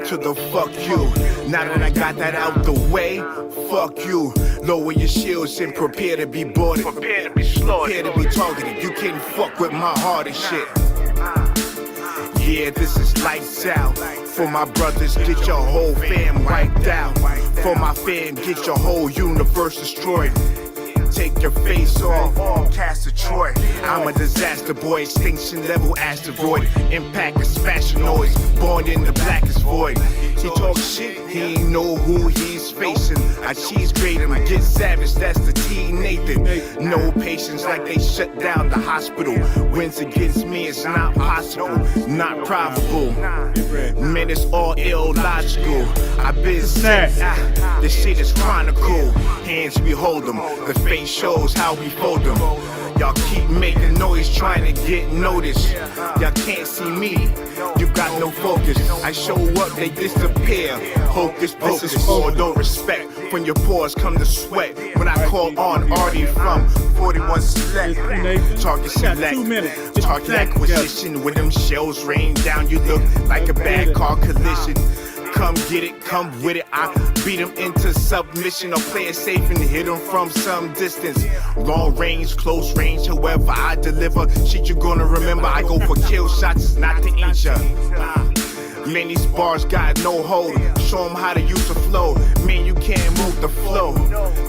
to the fuck you. Now that I got that out the way, fuck you. Lower your shields and prepare to be boarded. Prepare to be slaughtered. Prepare to be targeted. You can't fuck with my heart and shit. Yeah, this is lights out. For my brothers, get your whole fam wiped out. For my fam, get your whole universe destroyed. Take your face off, cast Detroit. I'm a disaster boy, extinction level asteroid. Impact is fashion noise, born in the blackest void. He talk shit, he ain't know who he's facing. I cheese grade him, get savage, that's the TNathan. No patience like they shut down the hospital. Wins against me, it's not possible, not probable. Man, it's all illogical. I've been sick, this shit is chronicle. Hands we hold them, the face shows how we fold them. Y'all keep making noise trying to get noticed. Y'all can't see me, you got no focus. I show up, they disappear. Hocus pocus, for no respect. When your pores come to sweat. When I call on Artie from 41 Select. Target select, target acquisition. When them shells rain down, you look like a bad car collision. Come get it, come with it. I beat him into submission or play it safe and hit him from some distance. Long range, close range, however I deliver. Shit you gonna remember, I go for kill shots, it's not to injure. Man, these bars got no hold. Show them how to use the flow. Man, you can't move the flow.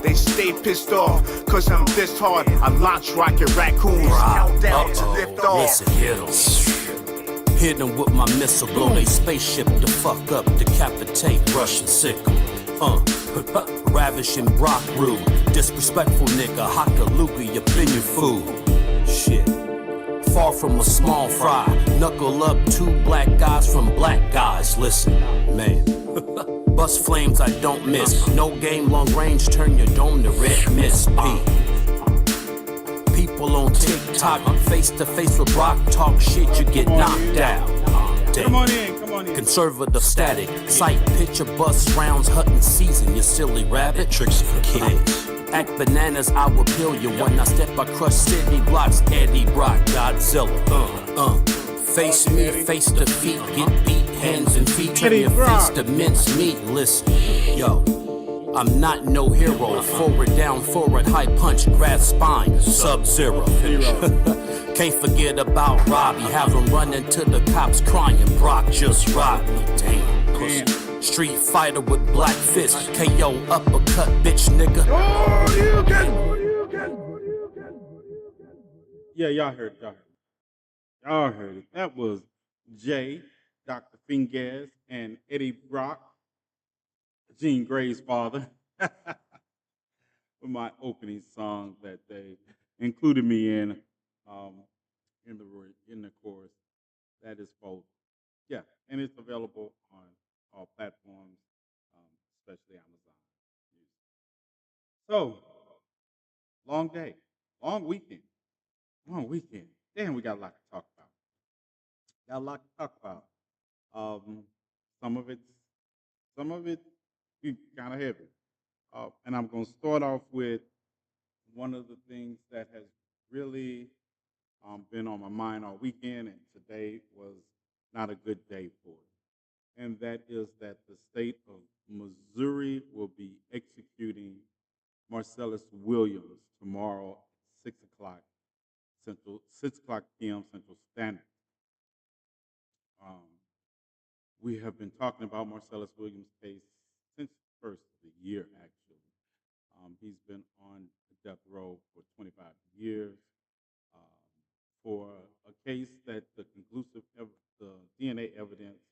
They stay pissed off, cause I'm this hard. I launch rocket raccoons, countdown to lift off. Listen, hit 'em. Hit 'em with my missile, blow they spaceship the fuck up, decapitate Russian sickle. Ravishing Brock rude, disrespectful nigga, Hakaluga, up in your food. Shit. Far from a small fry, knuckle up two black guys from black guys. Listen, man. Bust flames I don't miss. No game, long range, turn your dome to red mist. People on TikTok, face to face with Brock, talk shit, you get knocked out. Come on in. Conservative static, sight, picture, bus rounds, hunting season, you silly rabbit. Tricks for kids. Act bananas, I will kill you. When I step, I crush city blocks. Eddie Brock, Godzilla. Face me, face to feet, get beat, hands and feet. Turn your face to mince meat. Listen, yo. I'm not no hero. Forward, down, forward, high punch, grab spine, sub-zero. Can't forget about Robbie. Have him run into the cops crying. Brock just robbed me. Damn. Street fighter with black fist. KO uppercut, bitch nigga. Yeah, y'all heard it. Y'all heard it. That was Jay, Dr. Fingaz, and Eddie Brock, Jean Grey's father, with my opening song that they included me in the chorus. That is both. Yeah, and it's available on all platforms, especially Amazon. So, long day, long weekend. Damn, we got a lot to talk about. Some of it kind of heavy. And I'm going to start off with one of the things that has really been on my mind all weekend, and today was not a good day for it. And that is that the state of Missouri will be executing Marcellus Williams tomorrow at 6 o'clock p.m. Central Standard. We have been talking about Marcellus Williams' case since the first of the year, actually. He's been on death row for 25 years for a case that the DNA evidence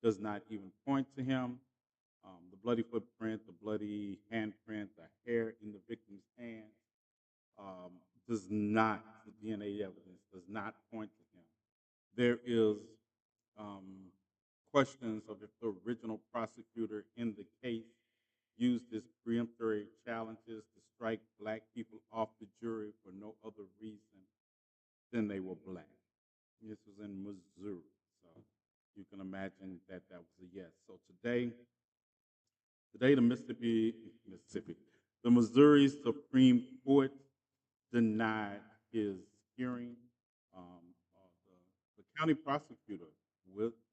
does not even point to him. The bloody footprint, the bloody handprint, the hair in the victim's hand the DNA evidence does not point to him. There is questions of if the original prosecutor in the case used his preemptory challenges to strike black people off the jury for no other reason than they were black. This was in Missouri, so you can imagine that was a yes. So today the Missouri Supreme Court denied his hearing. The county prosecutor,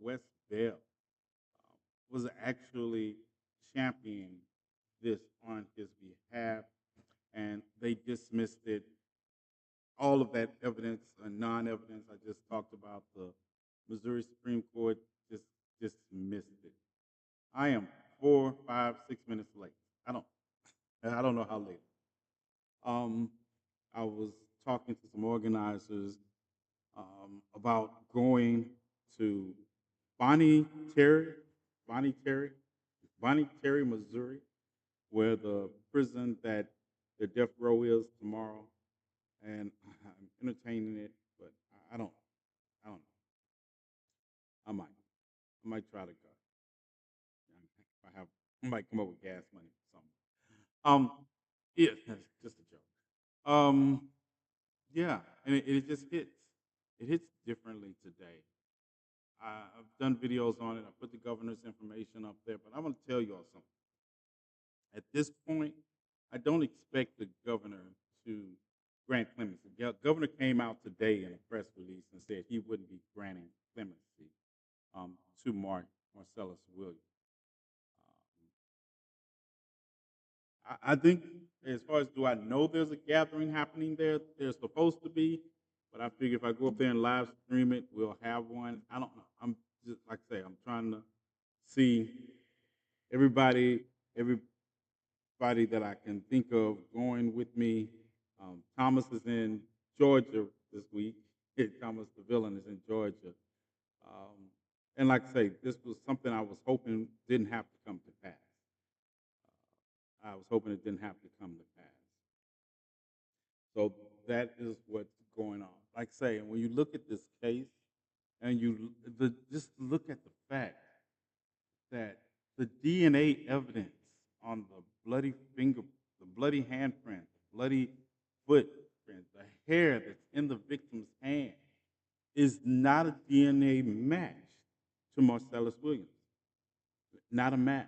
Wes Bell, was actually championing this on his behalf, and they dismissed it. All of that evidence and non-evidence I just talked about, the Missouri Supreme Court just dismissed it. I am 4, 5, 6 minutes late. I don't know how late. Um, I was talking to some organizers about going to Bonnie Terry, Bonnie Terry, Bonnie Terry, Missouri, where the prison that the death row is tomorrow, and I'm entertaining it, but I don't know. I might try to go. If I have, I might come up with gas money or something. Yeah, just a joke. Yeah, and it just hits. It hits differently today. I've done videos on it. I put the governor's information up there, but I'm going to tell you all something. At this point, I don't expect the governor to grant clemency. The governor came out today in a press release and said he wouldn't be granting clemency to Marcellus Williams. I think, as far as do I know there's a gathering happening there? There's supposed to be, but I figure if I go up there and live stream it, we'll have one. I don't know. I'm just, like I say, I'm trying to see everybody, that I can think of going with me. Thomas is in Georgia this week. Thomas the villain is in Georgia. And like I say, this was something I was hoping didn't have to come to pass. I was hoping it didn't have to come to pass. So that is what's going on. Like I say, and when you look at this case, and just look at the fact that the DNA evidence on the bloody finger, the bloody handprint, the bloody footprint, the hair that's in the victim's hand is not a DNA match to Marcellus Williams. Not a match.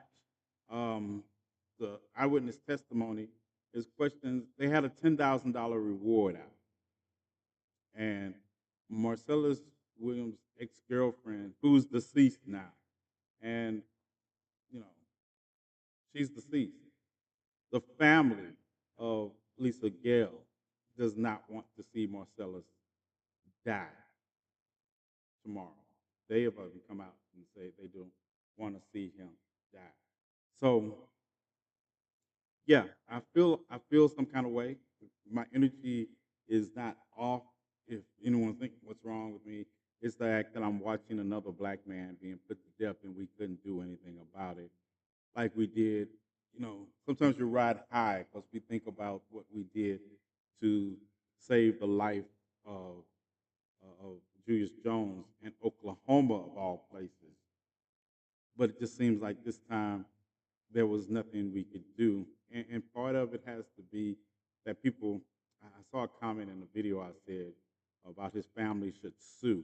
The eyewitness testimony is questions. They had a $10,000 reward out, and Marcellus Williams' ex-girlfriend, who's deceased now, and you know she's deceased. The family of Lisa Gale does not want to see Marcellus die tomorrow. They have already come out and say they don't want to see him die. So yeah, I feel some kind of way. My energy is not off. If anyone thinks what's wrong with me, it's the fact that I'm watching another black man being put to death and we couldn't do anything about it, like we did. Sometimes you ride high because we think about what we did to save the life of Julius Jones in Oklahoma, of all places. But it just seems like this time there was nothing we could do. And part of it has to be that people, I saw a comment in the video I said about his family should sue.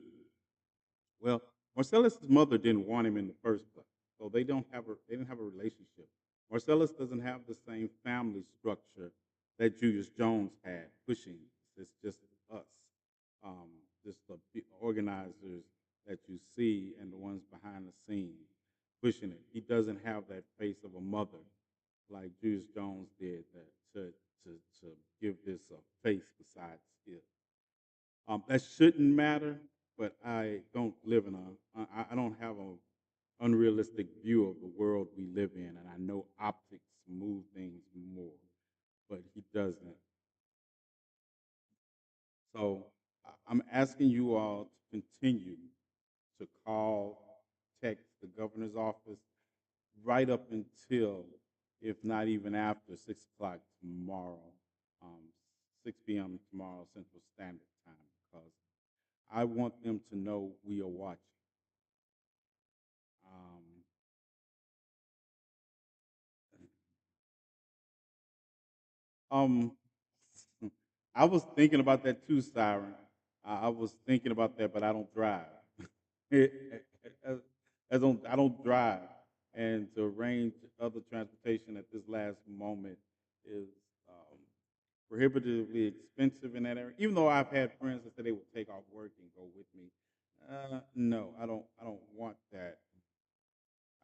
Well, Marcellus' mother didn't want him in the first place, so they didn't have a relationship. Marcellus doesn't have the same family structure that Julius Jones had pushing. It's just us, just the organizers that you see and the ones behind the scenes pushing it. He doesn't have that face of a mother like Julius Jones did to give this a face besides it. That shouldn't matter, but I don't live in I don't have an unrealistic view of the world we live in, and I know optics move things more, but he doesn't. So I'm asking you all to continue to call, text the governor's office right up until, if not even after, 6 o'clock tomorrow, 6 p.m. tomorrow Central Standard Time, because I want them to know we are watching. Um, I was thinking about that too, Siren. I was thinking about that, but I don't drive. as, I don't drive, and to arrange other transportation at this last moment is prohibitively expensive in that area. Even though I've had friends that said they would take off work and go with me. No, I don't. I don't want that.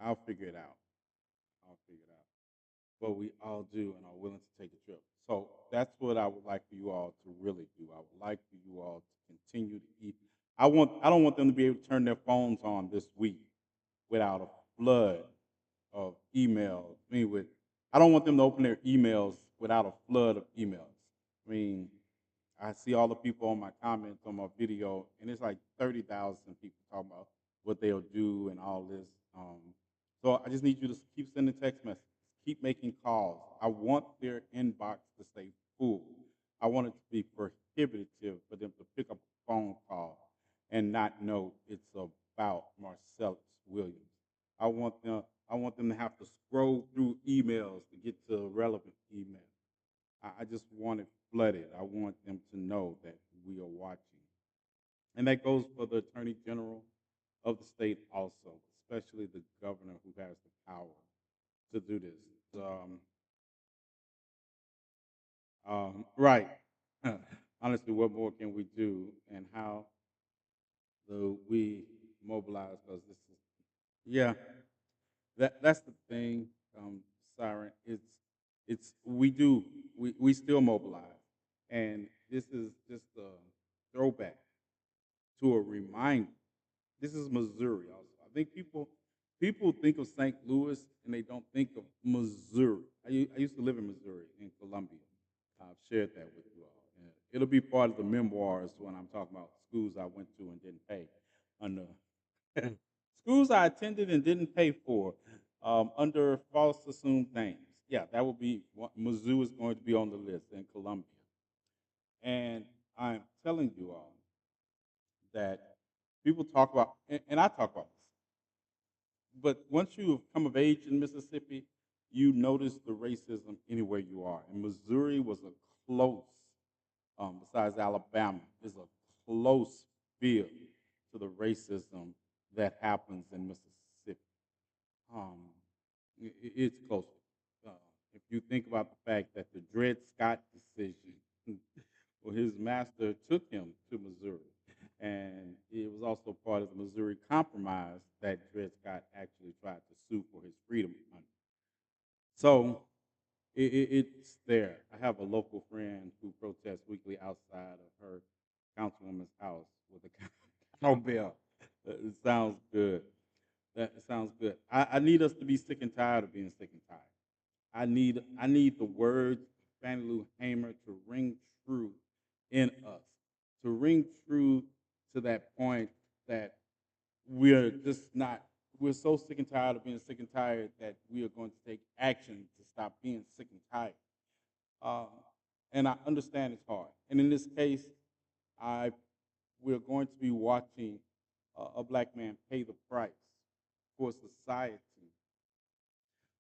I'll figure it out. I'll figure it out. But we all do and are willing to take a trip. So that's what I would like for you all to really do. I would like for you all to continue to eat. I don't want them to be able to turn their phones on this week without a flood of emails. I don't want them to open their emails without a flood of emails. I mean, I see all the people on my comments on my video, and it's like 30,000 people talking about what they'll do and all this. So I just need you to keep sending text messages, keep making calls. I want their inbox to stay full. I want it to be prohibitive for them to pick up a phone call and not know it's about Marcellus Williams. I want them. I want them to have to scroll through emails to get to relevant emails. I just want it flooded. I want them to know that we are watching. And that goes for the Attorney General of the state also, especially the governor who has the power to do this. Right. Honestly, what more can we do and how do we mobilize? Because this is, yeah, that's the thing, Siren. We still mobilize, and this is just a throwback to a reminder. This is Missouri. Also, I think people think of St. Louis and they don't think of Missouri. I used to live in Missouri in Columbia. I've shared that with you all. And it'll be part of the memoirs when I'm talking about schools I went to and didn't pay under schools I attended and didn't pay for under false assumed names. Yeah, that will be Mizzou is going to be on the list in Columbia. And I'm telling you all that people talk about, and I talk about this, but once you have come of age in Mississippi, you notice the racism anywhere you are. And Missouri was a close, besides Alabama, is a close field to the racism that happens in Mississippi. Um, it's close. Uh, if you think about the fact that the Dred Scott decision, well, his master took him to Missouri, and it was also part of the Missouri Compromise that Dred Scott actually tried to sue for his freedom under. So it's there. I have a local friend who protests weekly outside of her councilwoman's house with a cowbell. It sounds good. That sounds good. I need us to be sick and tired of being sick and tired. I need the words of Fannie Lou Hamer to ring true in us, to ring true to that point that we're just not. We're so sick and tired of being sick and tired that we are going to take action to stop being sick and tired. Um, and I understand it's hard. And in this case, I we're going to be watching a black man pay the price for society.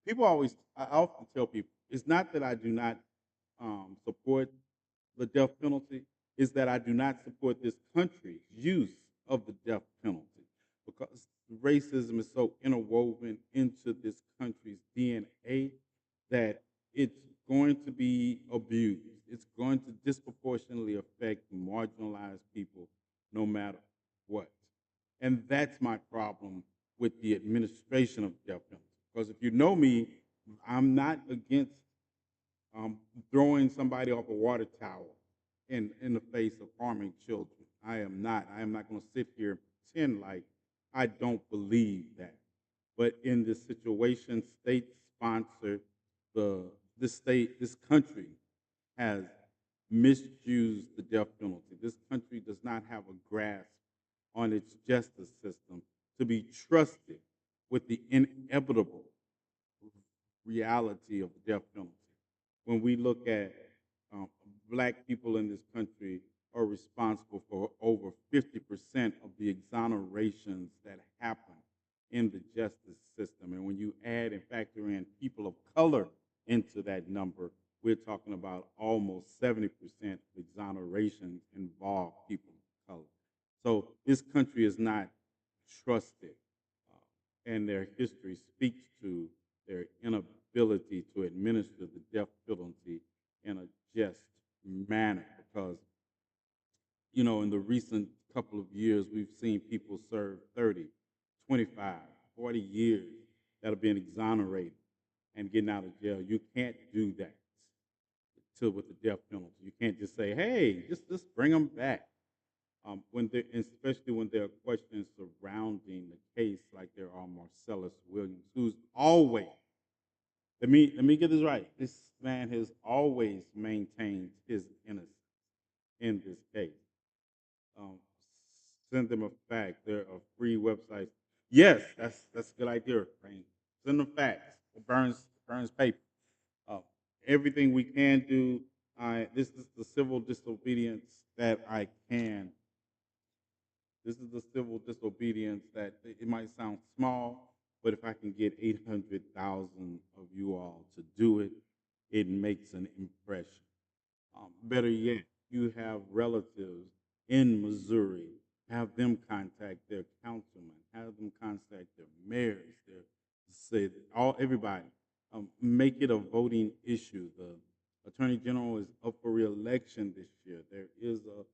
I often tell people, it's not that I do not support the death penalty, it's that I do not support this country's use of the death penalty because racism is so interwoven into this country's DNA that it's going to be abused. It's going to disproportionately affect marginalized people no matter what. And that's my problem with the administration of death penalty. Because if you know me, I'm not against throwing somebody off a water tower in the face of harming children. I am not. I am not going to sit here and pretend like I don't believe that. But in this situation, state sponsored, this country has misused the death penalty. This country does not have a grasp on its justice system to be trusted with the inevitable reality of the death penalty. When we look at um, black people in this country are responsible for over 50% of the exonerations that happen in the justice system. And when you add and factor in people of color into that number, we're talking about almost 70% of exonerations involve people of color. So this country is not trusted, and their history speaks to their inability to administer the death penalty in a just manner. Because, in the recent couple of years, we've seen people serve 30, 25, 40 years exonerated and getting out of jail. You can't do that to with the death penalty. You can't just say, "Hey, just bring them back." When there, especially when there are questions surrounding the case, like there are Marcellus Williams, who's always, let me get this right. This man has always maintained his innocence in this case. Um, Send them a fax. There are free websites. Yes, that's a good idea, Frank. Send them fax. It burns paper. Uh, Everything we can do. This is the civil disobedience that I can. This is the civil disobedience that it might sound small, but if I can get 800,000 of you all to do it, it makes an impression. Better yet, you have relatives in Missouri. Have them contact their councilman. Have them contact their mayors. Their say all everybody. Make it a voting issue. The attorney general is up for reelection this year. There is a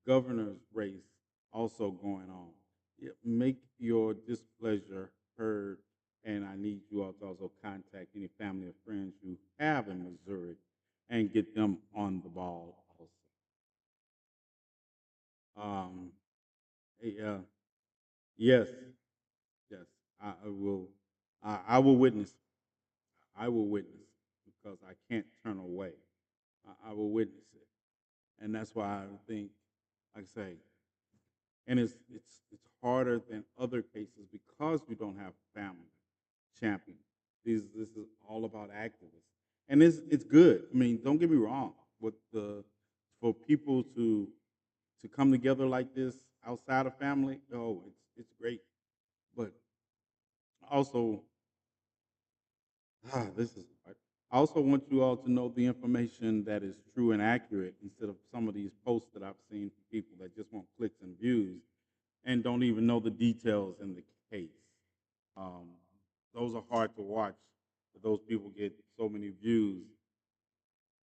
governor's race also going on. Yeah, make your displeasure heard, and I need you all to also contact any family or friends you have in Missouri and get them on the ball also. Um, yes, yes, I will. I will witness. I will witness because I can't turn away. I will witness it, and that's why I think, like I say, and it's harder than other cases because you don't have family champions. This is all about activists, and it's good. I mean, don't get me wrong. With the for people to come together like this outside of family, oh, it's great. But also, this is hard. I also want you all to know the information that is true and accurate instead of some of these posts that I've seen from people that just want clicks and views and don't even know the details in the case. Um, those are hard to watch. But those people get so many views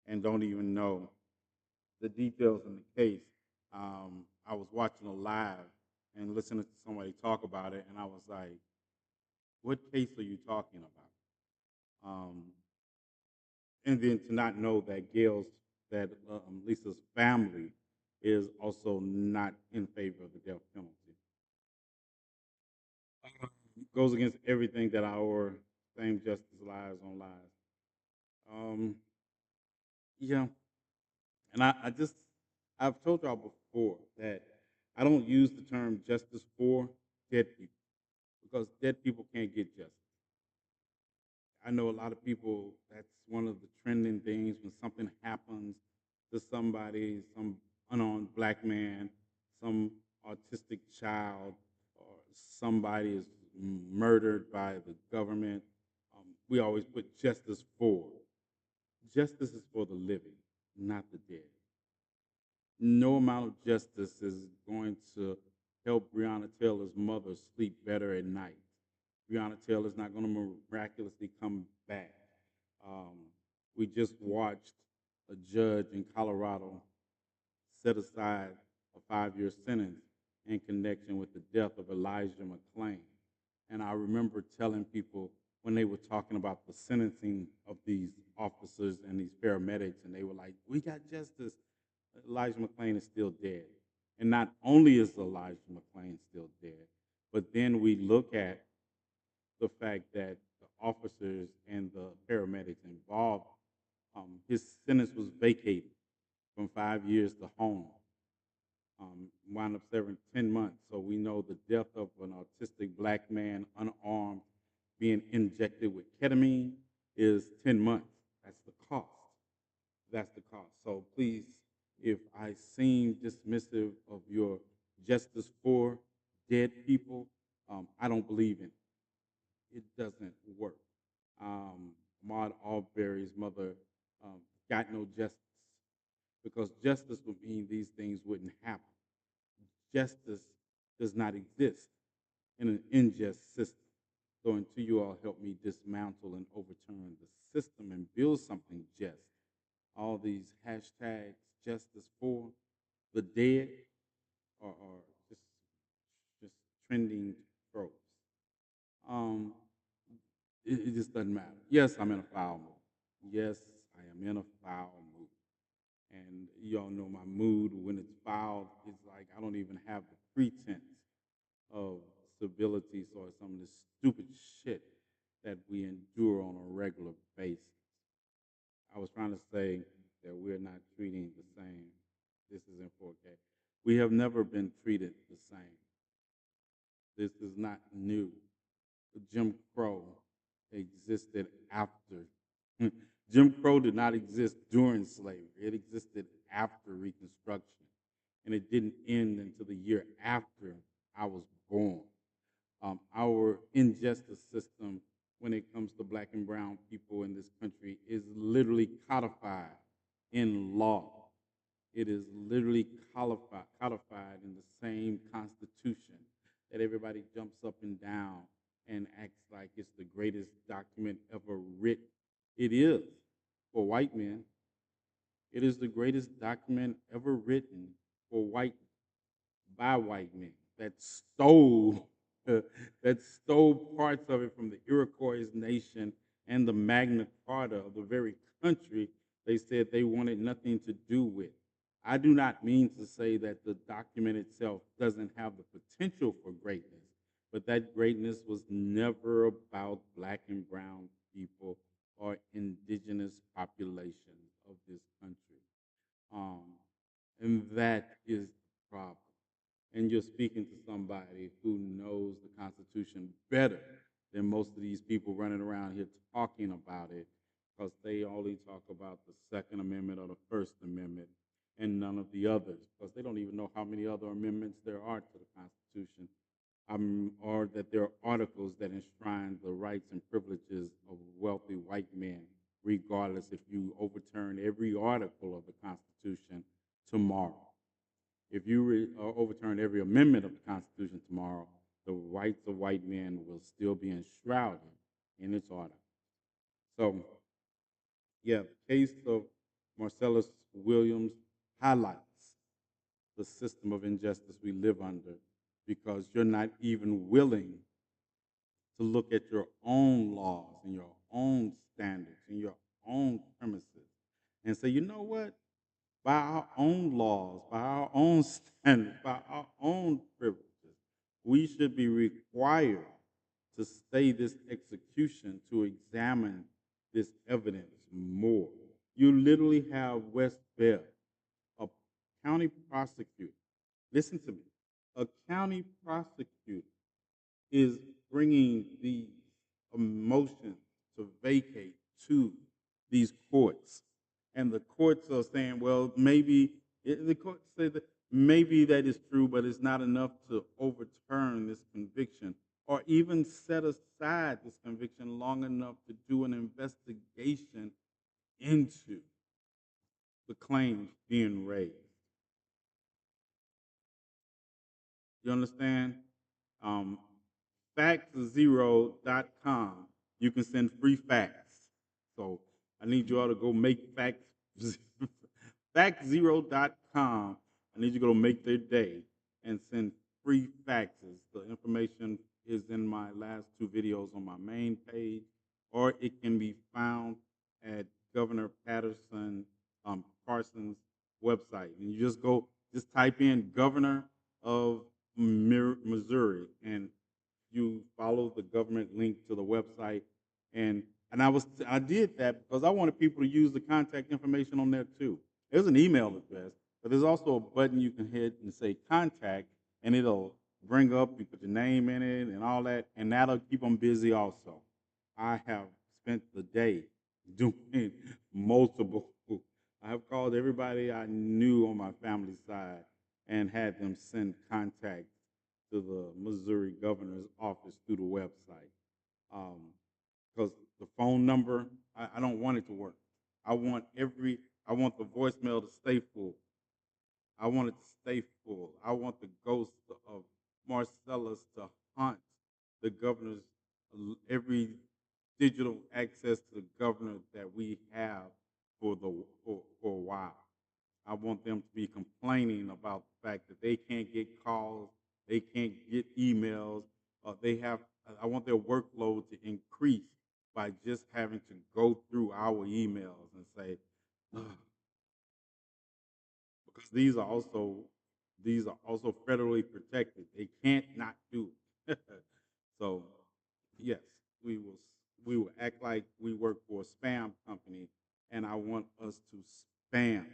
and don't even know the details in the case. I was watching a live and listening to somebody talk about it, and I was like, "What case are you talking about?" And then to not know that Lisa's family is also not in favor of the death penalty. Goes against everything that our same justice lies on lies. Um, yeah, and I've told y'all before that I don't use the term justice for dead people because dead people can't get justice. I know a lot of people, that's one of the trending things when something happens to somebody, some unarmed black man, some autistic child, or somebody is murdered by the government. We always put justice for. Justice is for the living, not the dead. No amount of justice is going to help Breonna Taylor's mother sleep better at night. Breonna Taylor's not going to miraculously come back. Um, we just watched a judge in Colorado set aside a 5-year sentence in connection with the death of Elijah McClain. And I remember telling people when they were talking about the sentencing of these officers and these paramedics, and they were like, "We got justice." Elijah McClain is still dead. And not only is Elijah McClain still dead, but then we look at the fact that the officers and the paramedics involved, his sentence was vacated from 5 years to home, wound up serving 10 months. So we know the death of an autistic black man, unarmed, being injected with ketamine is 10 months. That's the cost. That's the cost. So please, if I seem dismissive of your justice for dead people, I don't believe in it. It doesn't work. Ahmaud Arbery's mother um, got no justice because justice would mean these things wouldn't happen. Justice does not exist in an unjust system. So until you all help me dismantle and overturn the system and build something just, all these hashtags, justice for the dead, are just trending tropes. Um, it just doesn't matter. Yes, I'm in a foul mood. Yes, I am in a foul mood. And y'all know my mood when it's foul, it's like I don't even have the pretense of civility or some of the stupid shit that we endure on a regular basis. I was trying to say that we're not treating the same. This is in 4K. We have never been treated the same. This is not new. Jim Crow existed after. Jim Crow did not exist during slavery. It existed after Reconstruction. And it didn't end until the year after I was born. Our injustice system when it comes to black and brown people in this country is literally codified in law. It is literally codified in the same constitution that everybody jumps up and down and acts like it's the greatest document ever written. It is for white men. It is the greatest document ever written for white by white men that stole that stole parts of it from the Iroquois nation and the Magna Carta of the very country they said they wanted nothing to do with. I do not mean to say that the document itself doesn't have the potential for greatness, but that greatness was never about black and brown people or indigenous populations of this country. Um, and that is the problem. And you're speaking to somebody who knows the Constitution better than most of these people running around here talking about it, because they only talk about the Second Amendment or the First Amendment and none of the others, because they don't even know how many other amendments there are to the Constitution, or that there are articles that enshrine the rights and privileges of wealthy white men, regardless if you overturn every article of the Constitution tomorrow. If you overturn every amendment of the Constitution tomorrow, the rights of white men will still be enshrouded in its articles. So, yeah, the case of Marcellus Williams highlights the system of injustice we live under because you're not even willing to look at your own laws and your own standards and your own premises and say, you know what? By our own laws, by our own standards, by our own privileges, we should be required to stay this execution to examine this evidence more. You literally have West Bell, a county prosecutor. Listen to me. A county prosecutor is bringing these motions to vacate to these courts. And the courts are saying, well, maybe, the courts say that maybe that is true, but it's not enough to overturn this conviction or even set aside this conviction long enough to do an investigation into the claims being raised. You understand? Um, factzero.com. You can send free facts. So I need you all to go make facts. Factzero.com. I need you to go make their day and send free faxes. The information is in my last two videos on my main page, or it can be found at Governor Patterson Carson's website. And you just type in Governor of Missouri, and you follow the government link to the website. And I did that because I wanted people to use the contact information on there too. There's an email address, but there's also a button you can hit and say contact, and it'll bring up, you put your name in it and all that, and that'll keep them busy also. I have spent the day doing multiple. I have called everybody I knew on my family side and had them send contact to the Missouri governor's office through the website. Because the phone number, I don't want it to work. I want the voicemail to stay full. I want it to stay full. I want the ghost of Marcellus to haunt the governor's every digital access to the governor that we have for a while. I want them to be complaining about the fact that they can't get calls, they can't get emails, I want their workload to increase by just having to go through our emails and say, "Ugh," because these are also federally protected. They can't not do it. So, yes, we will we will act like we work for a spam company, and I want us to spam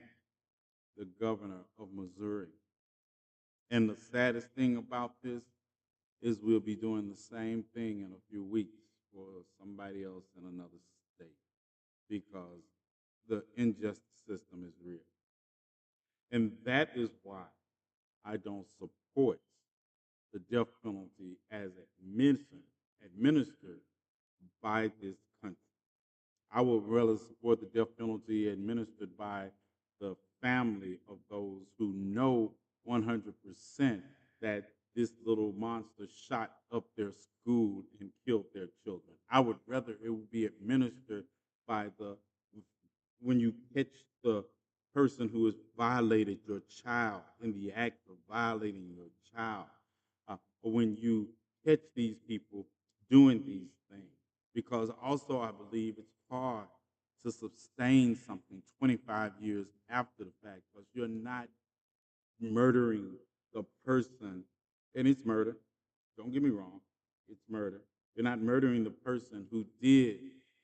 the governor of Missouri. And the saddest thing about this is we'll be doing the same thing in a few weeks for somebody else in another state because the injustice system is real. And that is why I don't support the death penalty as administered by this country. I would rather support the death penalty administered by the family of those who know 100% that this little monster shot up their school and killed their children. I would rather it would be administered by the when you catch the person who has violated your child in the act of violating your child, or when you catch these people doing these things. Because also, I believe it's hard to sustain something 25 years after the fact because you're not murdering the person, and it's murder. Don't get me wrong, it's murder. You're not murdering the person who did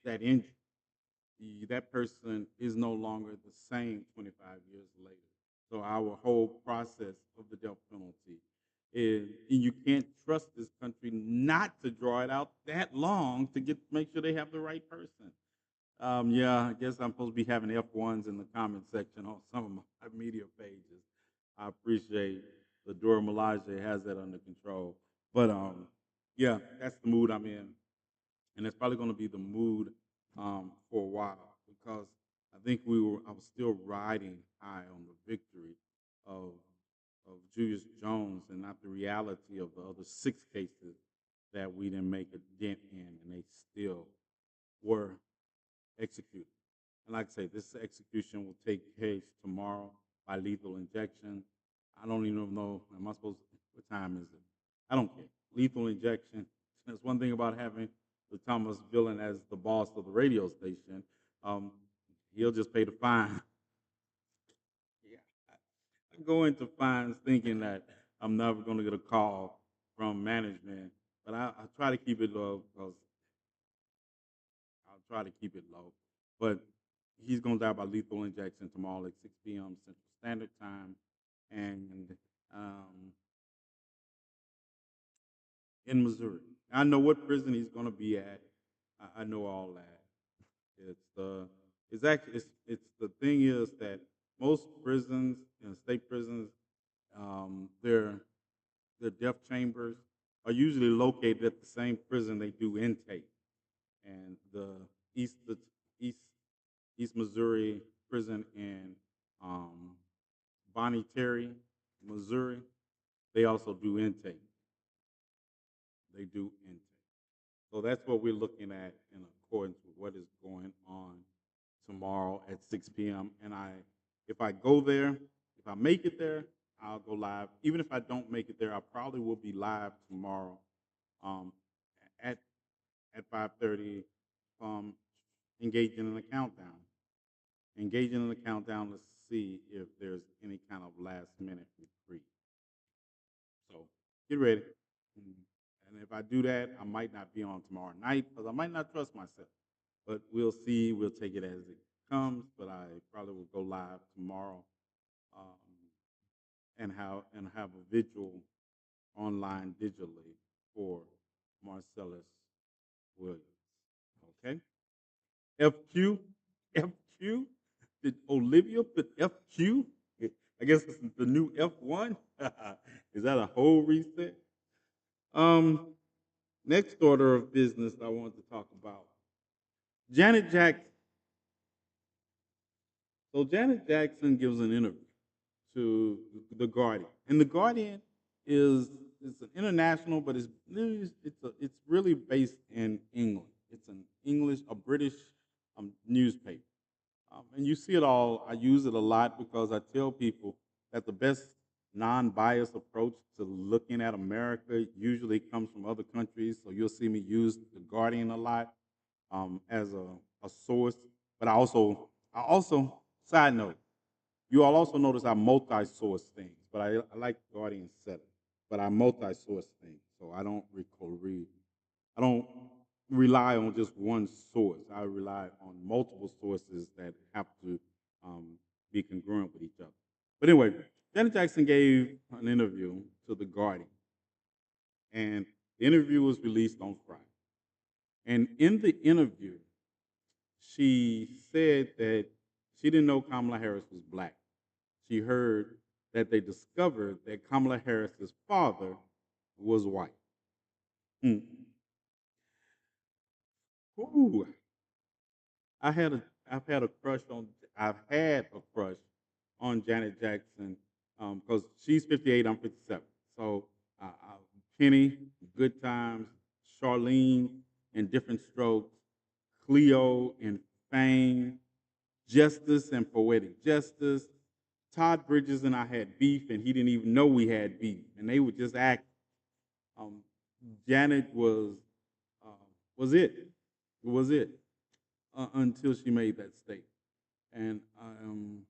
that injury. That person is no longer the same 25 years later. So our whole process of the death penalty is, and you can't trust this country not to draw it out that long to make sure they have the right person. Yeah, I guess I'm supposed to be having F1s in the comment section on some of my media pages. I appreciate the Dora Milaje has that under control. But yeah, that's the mood I'm in, and it's probably going to be the mood for a while because I think I was still riding high on the victory of of Julius Jones and not the reality of the other 6 cases that we didn't make a dent in, and they still were executed. And like I say, this execution will take place tomorrow by lethal injection. I don't even know. Am I supposed? What time is it? I don't care. Lethal injection. There's one thing about having the Thomas villain as the boss of the radio station. Um, he'll just pay the fine. Yeah, I go into fines thinking that I'm never going to get a call from management, but I try to keep it low because I'll try to keep it low. But he's going to die by lethal injection tomorrow at 6 p.m. Central Standard Time. And um, in Missouri, I know what prison he's going to be at. I know all that. It's actually, the thing is that most prisons, state prisons, their death chambers are usually located at the same prison they do intake. And the East East Missouri prison in um, Bonnie Terry, Missouri, they also do intake. They do intake. So that's what we're looking at in accordance with what is going on tomorrow at 6 p.m. And if I go there, if I make it there, I'll go live. Even if I don't make it there, I probably will be live tomorrow um, at 5:30, um, engaging in a countdown. Engaging in the countdown to see if there's any kind of last minute retreat. So get ready. And if I do that, I might not be on tomorrow night because I might not trust myself. But we'll see. We'll take it as it comes. But I probably will go live tomorrow um, and have a vigil online digitally for Marcellus Williams. Okay. FQ, FQ. Did Olivia put FQ? I guess it's the new F1. Is that a whole reset? Um, Next order of business I want to talk about. Janet Jackson. So Janet Jackson gives an interview to the Guardian, and the Guardian is it's an international, but it's really based in England. It's an a British newspaper. And you see it all. I use it a lot because I tell people that the best non-biased approach to looking at America usually comes from other countries. So you'll see me use the Guardian a lot. as a source. But I also, side note, you all also notice I multi-source things, but I like Guardian setup, but I multi-source things, so I don't rely on just one source. I rely on multiple sources that have to be congruent with each other. But anyway, Janet Jackson gave an interview to the Guardian, and the interview was released on Friday. And in the interview, she said that she didn't know Kamala Harris was black. She heard that they discovered that Kamala Harris's father was white. Mm. Ooh, I had a I've had a crush on I've had a crush on Janet Jackson because she's 58, I'm 57. So Penny, Good Times, Charlene, and Different Strokes, Cleo and Fame, Justice and Poetic Justice. Todd Bridges and I had beef, and he didn't even know we had beef, and they would just act. Um, Janet uh, was it. It was it until she made that statement. And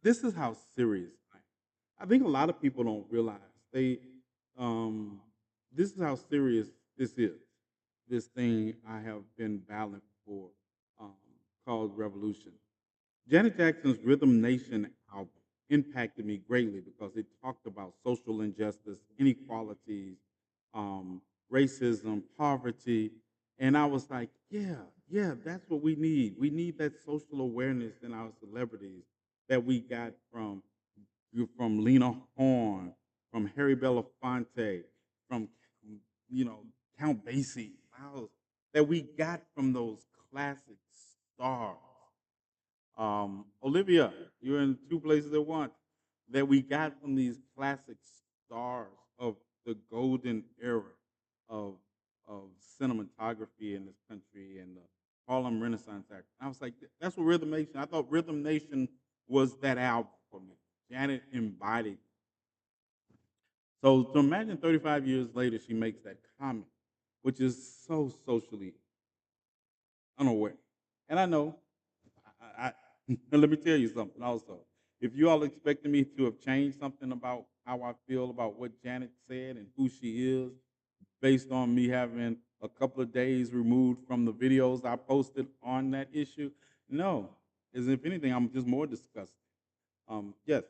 this is how serious I am. I think a lot of people don't realize um, this is how serious this is. This thing I have been battling for, um, called Revolution. Janet Jackson's Rhythm Nation album impacted me greatly because it talked about social injustice, inequalities, um, racism, poverty, and I was like, yeah, that's what we need. We need that social awareness in our celebrities that we got from Lena Horne, from Harry Belafonte, from you know Count Basie, that we got from those classic stars. Olivia, you're in two places at once. That we got from these classic stars of the golden era of of cinematography in this country and the Harlem Renaissance Act. I was like, that's what Rhythm Nation. I thought Rhythm Nation was that album for me. Janet embodied. So to imagine 35 years later, she makes that comment, which is so socially unaware. And I know, let me tell you something also. If you all expecting me to have changed something about how I feel about what Janet said and who she is, based on me having a couple of days removed from the videos I posted on that issue, no. As if anything, I'm just more disgusted. Yes,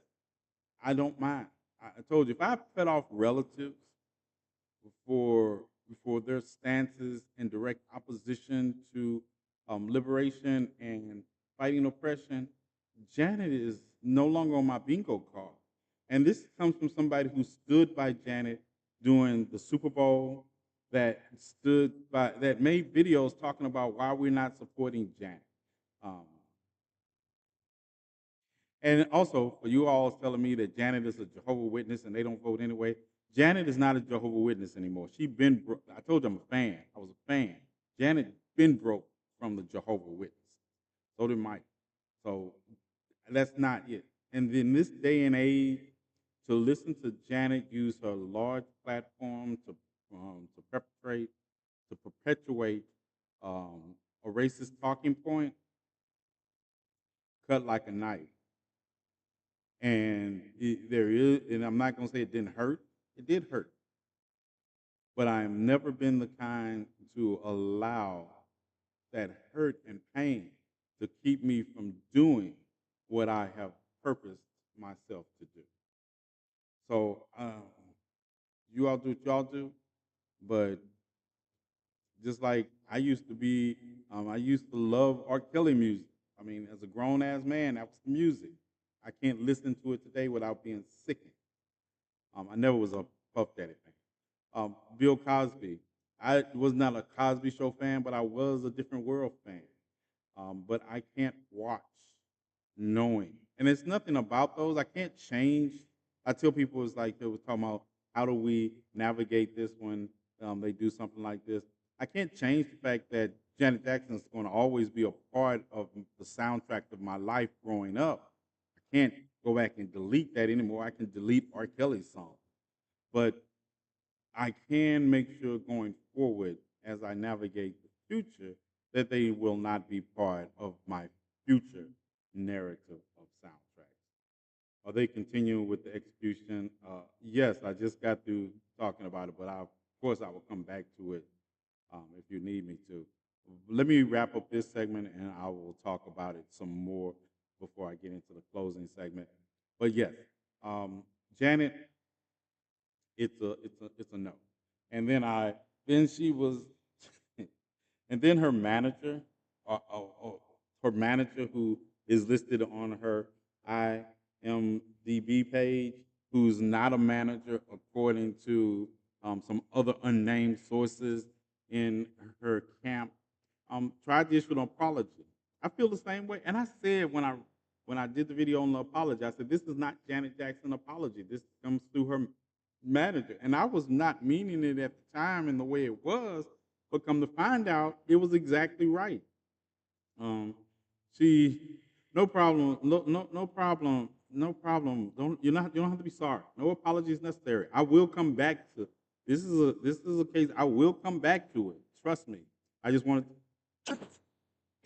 I don't mind. I told you, if I cut off relatives for their stances in direct opposition to liberation and fighting oppression, Janet is no longer on my bingo card. And this comes from somebody who stood by Janet during the Super Bowl, that made videos talking about why we're not supporting Janet. Um, and also, for you all telling me that Janet is a Jehovah Witness and they don't vote anyway, Janet is not a Jehovah Witness anymore. I told you I'm a fan. I was a fan. Janet been broke from the Jehovah Witness. So did Mike. So that's not it. And in this day and age, to listen to Janet use her large platform to perpetuate a racist talking point, cut like a knife. And and I'm not going to say it didn't hurt. It did hurt. But I've never been the kind to allow that hurt and pain to keep me from doing what I have purposed myself to do. So you all do what y'all do, but just like I used to love R. Kelly music. I mean, as a grown ass man, that was the music. I can't listen to it today without being sickened. I never was a Puff Daddy fan. Bill Cosby. I was not a Cosby Show fan, but I was a Different World fan. But I can't watch knowing, and it's nothing about those. I can't change. I tell people it's like they were talking about how do we navigate this when they do something like this. I can't change the fact that Janet Jackson is going to always be a part of the soundtrack of my life growing up. I can't go back and delete that anymore. I can delete R. Kelly's song, but I can make sure going forward as I navigate the future, that they will not be part of my future narrative of soundtracks. Are they continuing with the execution? Yes, I just got through talking about it, but of course I will come back to it if you need me to. Let me wrap up this segment, and I will talk about it some more before I get into the closing segment. But yes, um, Janet, it's a no. And then she was, and then her manager who is listed on her IMDb page, who's not a manager according to some other unnamed sources in her camp, tried to issue an apology. I feel the same way, and I said when I did the video on the apology, I said this is not Janet Jackson apology. This comes through her manager, and I was not meaning it at the time in the way it was, but come to find out, it was exactly right. Um, she, no problem, no problem, no problem. You don't have to be sorry. No apologies necessary. I will come back to this is a case. I will come back to it. Trust me. I just wanted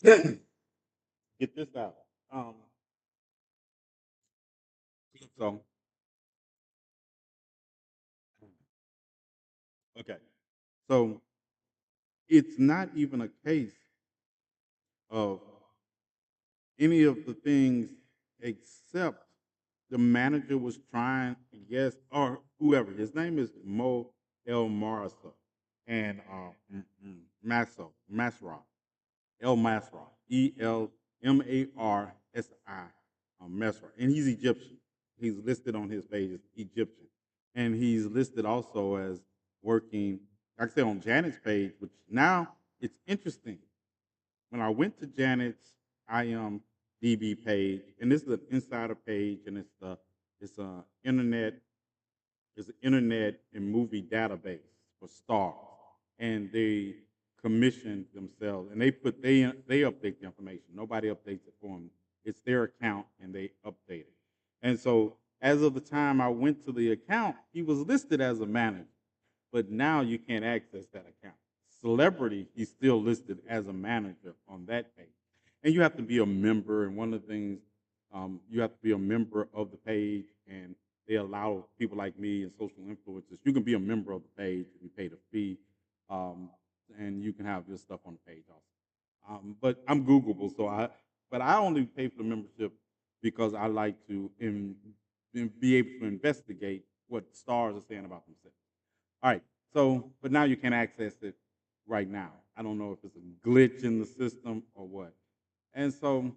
to get this out. Um, so okay, so it's not even a case of any of the things except the manager was trying, I guess, or whoever. His name is Mo El Marasa and Masra, El Masra, Elmarsi, Masra, and he's Egyptian. He's listed on his page as Egyptian, and he's listed also as working, like I said, on Janet's page. Which now it's interesting when I went to Janet's IMDb page, and this is an insider page, and it's a internet it's an internet and movie database for stars, and they commission themselves, and they update the information. Nobody updates it for them. It's their account, and they update it. And so, as of the time I went to the account, he was listed as a manager, but now you can't access that account. Celebrity, he's still listed as a manager on that page. And you have to be a member, and one of the things, you have to be a member of the page, and they allow people like me and social influencers, you can be a member of the page if you pay the fee, um, and you can have your stuff on the page also. But I'm Googleable, but I only pay for the membership because I like to be able to investigate what stars are saying about themselves. All right. So, but now you can access it right now. I don't know if it's a glitch in the system or what. And so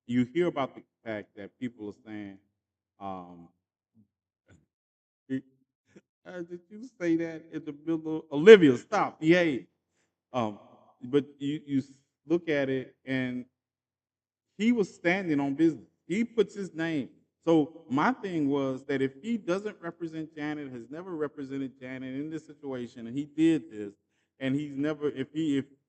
you hear about the fact that people are saying, um, did you say that in the middle? Olivia, stop, behave. But you look at it, and he was standing on business. He puts his name. So my thing was that if he doesn't represent Janet, has never represented Janet in this situation, and he did this, and he's never, if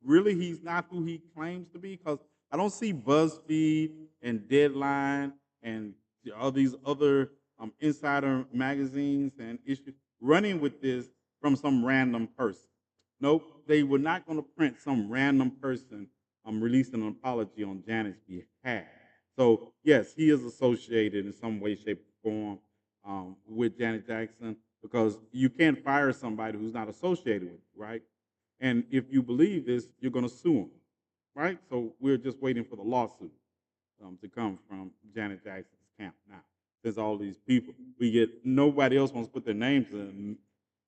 really he's not who he claims to be, because I don't see BuzzFeed and Deadline and all these other insider magazines and issues running with this from some random person. Nope, they were not going to print some random person releasing an apology on Janet's behalf. So yes, he is associated in some way, shape, or form with Janet Jackson, because you can't fire somebody who's not associated with you, right? And if you believe this, you're going to sue him, right? So we're just waiting for the lawsuit to come from Janet Jackson's camp now. There's all these people. We get nobody else wants to put their names in.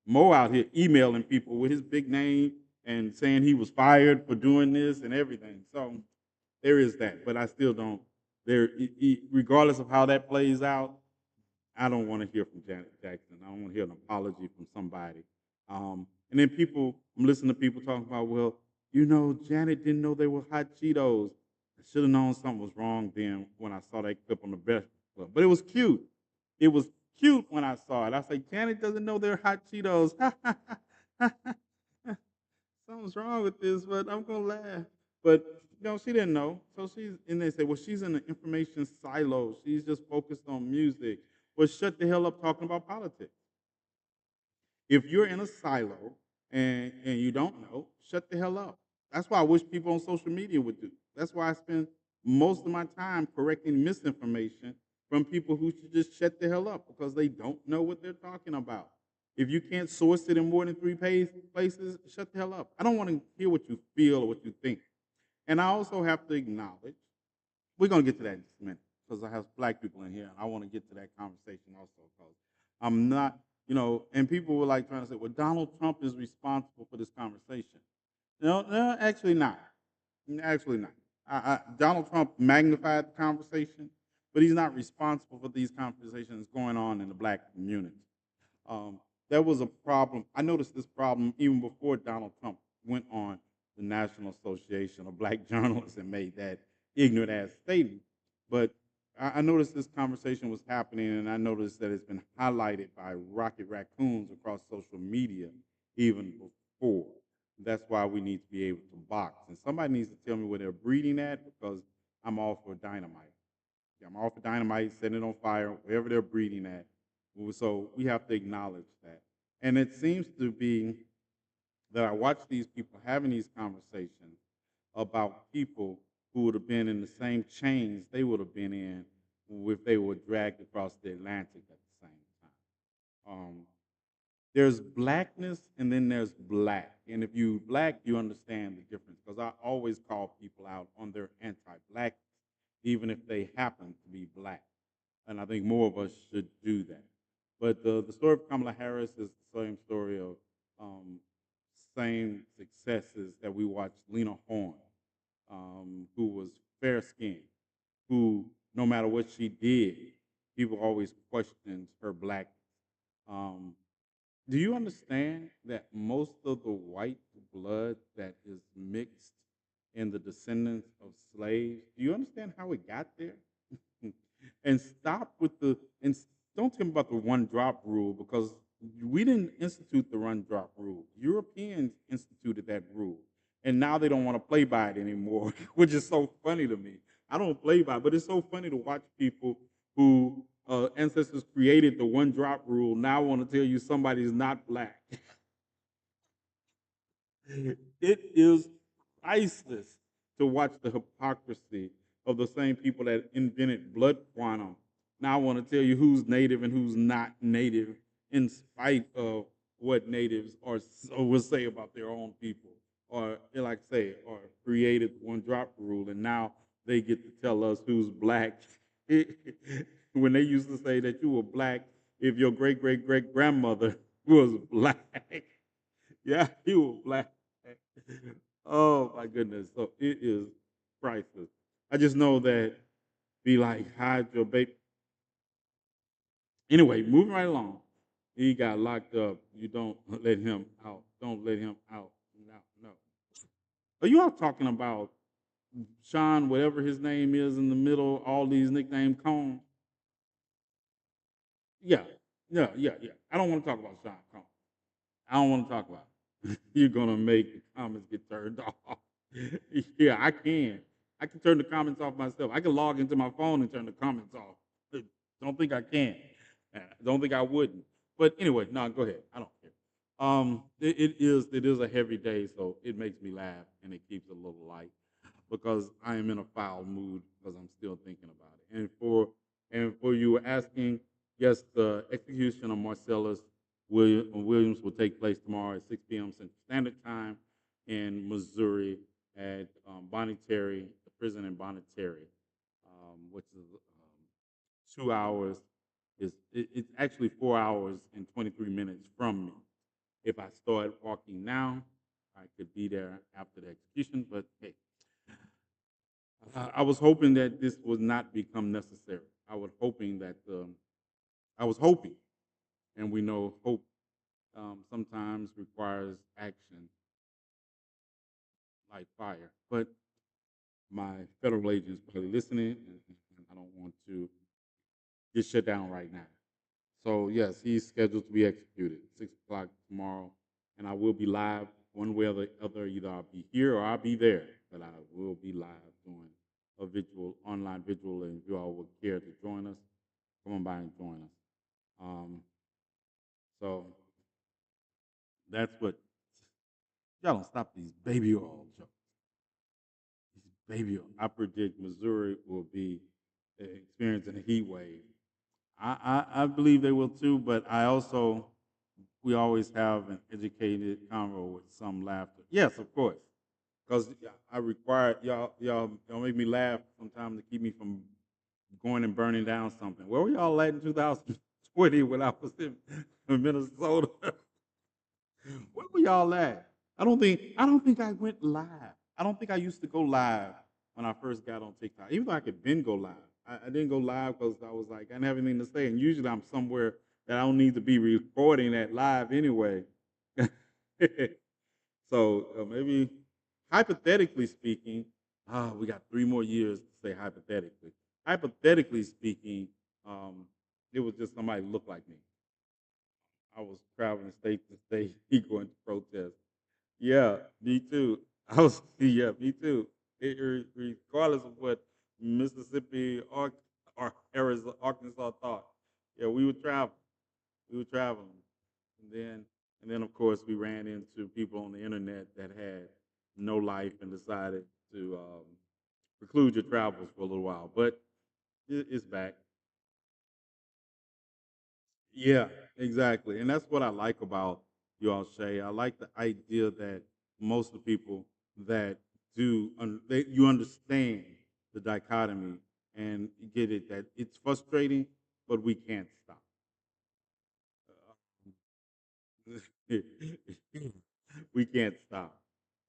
Mo out here emailing people with his big name and saying he was fired for doing this and everything. So there is that, but I still don't. Regardless of how that plays out, I don't want to hear from Janet Jackson. I don't want to hear an apology from somebody. And then I'm listening to people talking about, well, Janet didn't know they were hot Cheetos. I should have known something was wrong then when I saw that clip on the Breakfast Club. But it was cute. It was cute when I saw it. I was like, Janet doesn't know they're hot Cheetos. Something's wrong with this, but I'm gonna laugh. But she didn't know. So and they say, well, she's in the information silo. She's just focused on music. Well, shut the hell up talking about politics. If you're in a silo and you don't know, shut the hell up. That's why I wish people on social media would do. That's why I spend most of my time correcting misinformation from people who should just shut the hell up because they don't know what they're talking about. If you can't source it in more than places, shut the hell up. I don't want to hear what you feel or what you think. And I also have to acknowledge, we're going to get to that in just a minute because I have black people in here and I want to get to that conversation also because I'm not, and people were like trying to say, well, Donald Trump is responsible for this conversation. No, no, actually not. Actually not. Donald Trump magnified the conversation, but he's not responsible for these conversations going on in the black community. There was a problem. I noticed this problem even before Donald Trump went on the National Association of Black Journalists and made that ignorant ass statement. But I noticed this conversation was happening, and I noticed that it's been highlighted by Rocket Raccoons across social media even before. That's why we need to be able to box. And somebody needs to tell me where they're breeding at because I'm all for dynamite. Yeah, I'm all for dynamite, setting it on fire, wherever they're breeding at. So we have to acknowledge that. And it seems to be that I watch these people having these conversations about people who would have been in the same chains they would have been in if they were dragged across the Atlantic at the same time. There's blackness and then there's black. And if you black, you understand the difference because I always call people out on their anti-blackness, even if they happen to be black. And I think more of us should do that. But the story of Kamala Harris is the same story of um, same successes that we watched Lena Horne, who was fair skinned, who no matter what she did, people always questioned her blackness. Um, do you understand that most of the white blood that is mixed in the descendants of slaves, do you understand how it got there? And stop with and don't tell me about the one drop rule because we didn't institute the one drop rule. Europeans instituted that rule. And now they don't want to play by it anymore, which is so funny to me. I don't play by it, but it's so funny to watch people who ancestors created the one drop rule now want to tell you somebody's not black. It is priceless to watch the hypocrisy of the same people that invented blood quantum. Now I want to tell you who's native and who's not native, in spite of what natives will say about their own people, or like I say, or created one drop rule, and now they get to tell us who's black. When they used to say that you were black if your great great great grandmother was black. Yeah, you were black. Oh my goodness. So it is priceless. I just know that be like hide your baby. Anyway, moving right along. He got locked up. You don't let him out. Don't let him out. No, no. Are you all talking about Sean, whatever his name is in the middle, all these nickname Combs? Yeah, yeah. I don't want to talk about Sean Combs. I don't want to talk about it. You're gonna make the comments get turned off. Yeah, I can. I can turn the comments off myself. I can log into my phone and turn the comments off. Don't think I can. Don't think I wouldn't. But anyway, no, go ahead. I don't care. It is a heavy day, so it makes me laugh and it keeps it a little light because I am in a foul mood because I'm still thinking about it. And for you asking, yes, the execution of Marcellus Williams will take place tomorrow at 6 p.m. Central Standard Time in Missouri at Bonnie Terry, the prison in Bonnie Terry, which is 2 hours. It's actually 4 hours and 23 minutes from me. If I start walking now, I could be there after the execution, but hey, I was hoping that this would not become necessary. I was hoping, and we know hope sometimes requires action like fire. But my federal agents probably listening, and I don't want to get shut down right now. So yes, he's scheduled to be executed 6 o'clock tomorrow, and I will be live one way or the other. Either I'll be here or I'll be there, but I will be live doing a online visual, and if you all would care to join us, come on by and join us. So that's what y'all don't stop these baby oil jokes. maybe I predict Missouri will be experiencing a heat wave. I believe they will too, but I also we always have an educated convo with some laughter. Yes, of course, because I require y'all make me laugh sometimes to keep me from going and burning down something. Where were y'all at in 2020 when I was in Minnesota? Where were y'all at? I don't think I went live. I don't think I used to go live when I first got on TikTok. Even though I could then go live. I didn't go live because I was like, I didn't have anything to say. And usually I'm somewhere that I don't need to be recording that live anyway. So maybe hypothetically speaking, we got 3 more years to say hypothetically. Hypothetically speaking, um, it was just somebody who looked like me. I was traveling state to state going to protest. Yeah, me too. Yeah, me too. Regardless of what Mississippi or Arizona, Arkansas thought. Yeah, we would travel. We would travel. And then of course we ran into people on the internet that had no life and decided to preclude your travels for a little while. But it's back. Yeah, exactly. And that's what I like about you all, Shay. I like the idea that most of the people that you understand the dichotomy and get it that it's frustrating, but we can't stop. We can't stop.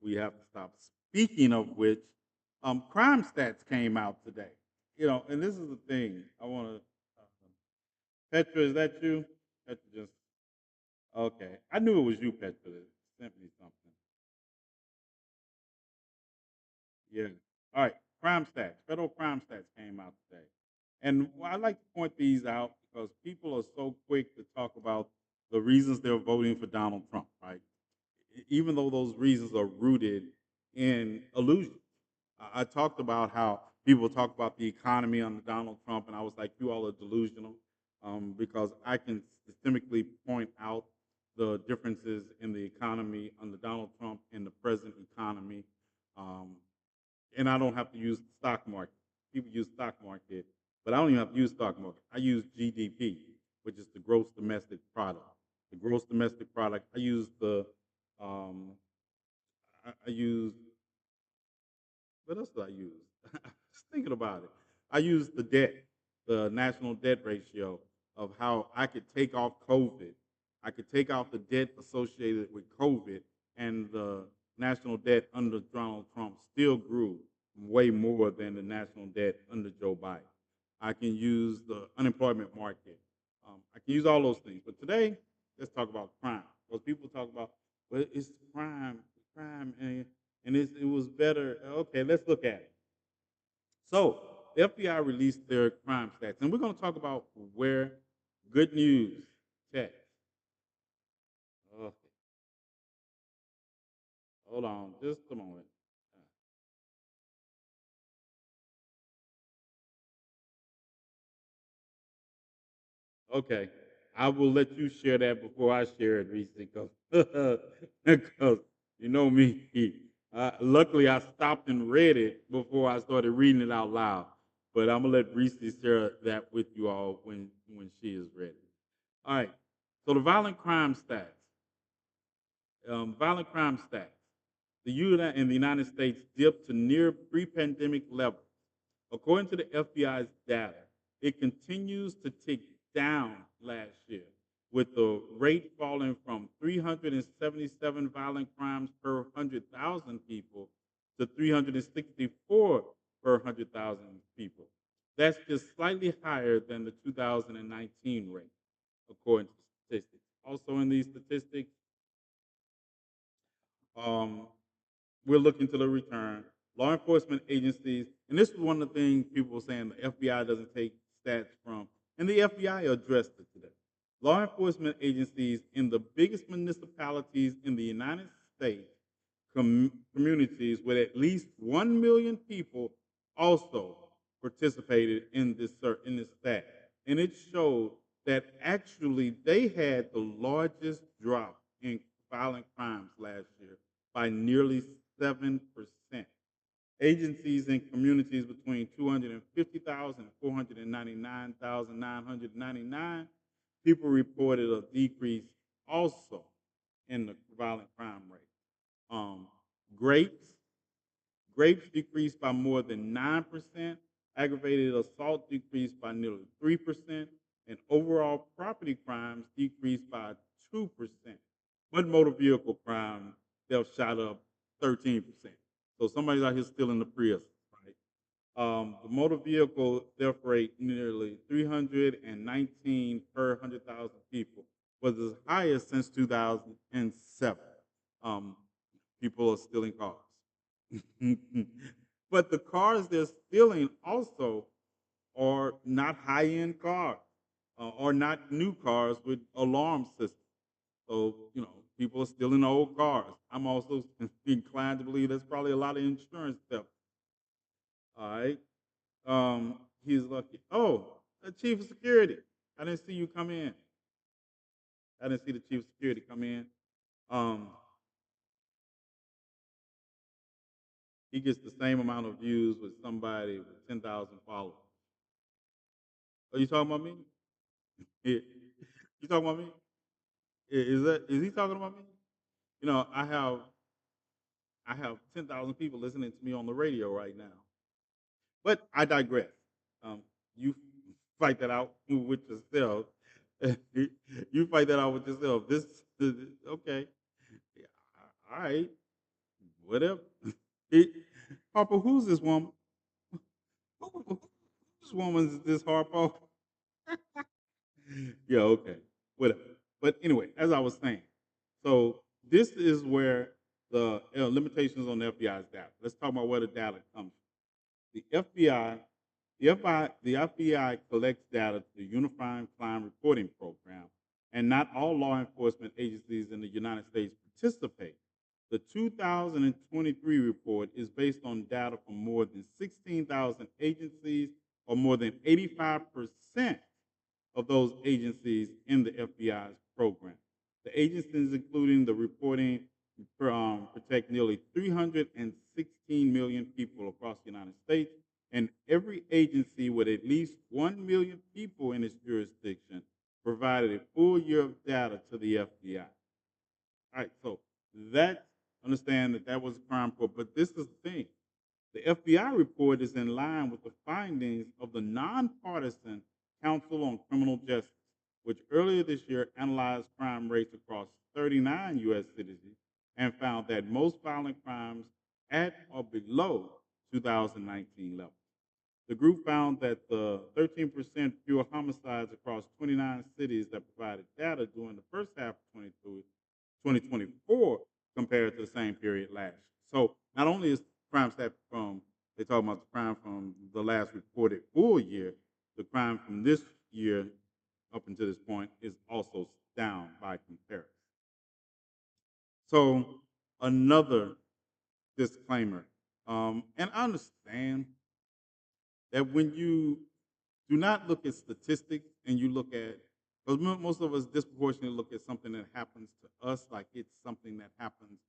We have to stop. Speaking of which, crime stats came out today. And this is the thing. I want to. Petra, is that you? Petra just okay. I knew it was you, Petra. That sent me something. Yeah. All right. Crime stats. Federal crime stats came out today. And I like to point these out because people are so quick to talk about the reasons they're voting for Donald Trump, right? Even though those reasons are rooted in illusion. I talked about how people talk about the economy under Donald Trump, and I was like, you all are delusional because I can systemically point out the differences in the economy under Donald Trump and the present economy. Um, and I don't have to use the stock market. People use stock market, but I don't even have to use stock market. I use GDP, which is the gross domestic product. The gross domestic product. I use what else do I use? Just thinking about it. I use the debt, the national debt ratio of how I could take off COVID. I could take off the debt associated with COVID, and the national debt under Donald Trump still grew way more than the national debt under Joe Biden. I can use the unemployment market. I can use all those things. But today, let's talk about crime. Because people talk about, well, it's crime, and it was better. Okay, let's look at it. So the FBI released their crime stats, and we're going to talk about where good news checks. Okay, hold on, just a moment. Okay, I will let you share that before I share it, Reese, because you know me. Luckily, I stopped and read it before I started reading it out loud. But I'm gonna let Reese share that with you all when she is ready. All right. So the violent crime stats. The unit in the United States dipped to near pre-pandemic levels. According to the FBI's data, it continues to tick down last year, with the rate falling from 377 violent crimes per 100,000 people to 364 per 100,000 people. That's just slightly higher than the 2019 rate, according to statistics. Also, in these statistics, um, we're looking to the return. Law enforcement agencies, and this is one of the things people were saying the FBI doesn't take stats from, and the FBI addressed it today. Law enforcement agencies in the biggest municipalities in the United States, communities with at least 1 million people, also participated in this stat, and it showed that actually they had the largest drop in violent crimes last year by nearly 7%. Agencies in communities between 250,000 and 499,999 people reported a decrease also in the violent crime rate. Um, grapes, grapes decreased by more than 9%, aggravated assault decreased by nearly 3%, and overall property crimes decreased by 2%. But motor vehicle crime, they've shot up 13%. So somebody's out here stealing the Prius, right? The motor vehicle theft rate, nearly 319 per 100,000 people, was the highest since 2007. Um, People are stealing cars. But the cars they're stealing also are not high-end cars or not new cars with alarm systems. So, people are stealing old cars. I'm also inclined to believe there's probably a lot of insurance theft. All right. He's lucky. Oh, the chief of security. I didn't see you come in. I didn't see the chief of security come in. Um, he gets the same amount of views with somebody with 10,000 followers. Are you talking about me? Yeah. You talking about me? Is he talking about me? I have 10,000 people listening to me on the radio right now. But I digress. You fight that out with yourself. You fight that out with yourself. Okay. Yeah, all right. Whatever. It, Harper, who's this woman? Whose woman is this, Harper? Yeah, okay. Whatever. But anyway, as I was saying, so this is where the limitations on the FBI's data. Let's talk about where the data comes from. The FBI collects data through the Unified Crime Reporting Program, and not all law enforcement agencies in the United States participate. The 2023 report is based on data from more than 16,000 agencies, or more than 85% of those agencies in the FBI's program. The agencies, including the reporting, protect nearly 316 million people across the United States, and every agency with at least 1 million people in its jurisdiction provided a full year of data to the FBI. All right, so that understand that was a crime report, but this is the thing. The FBI report is in line with the findings of the nonpartisan Council on Criminal Justice, which earlier this year analyzed crime rates across 39 U.S. cities and found that most violent crimes at or below 2019 levels. The group found that the 13% fewer homicides across 29 cities that provided data during the first half of 2024 compared to the same period last year. So not only is crime stat from, they talk about the crime from the last reported full year, the crime from this year up until this point is also down by comparison. So another disclaimer, and I understand that when you do not look at statistics and you look at, because most of us disproportionately look at something that happens to us like it's something that happens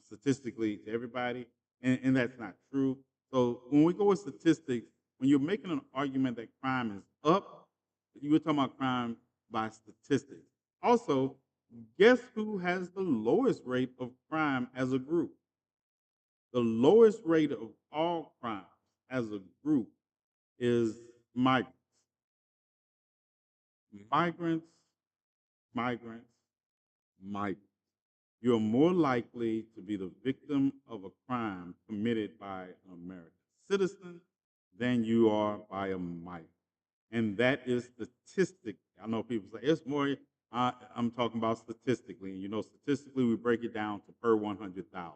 statistically to everybody, and that's not true. So when we go with statistics, when you're making an argument that crime is up, you were talking about crime by statistics. Also, guess who has the lowest rate of crime as a group? The lowest rate of all crimes as a group is migrants. Migrants, migrants, migrants. You're more likely to be the victim of a crime committed by an American citizen than you are by a migrant. And that is statistic. I know people say it's more, I'm talking about statistically. And statistically, we break it down to per 100,000.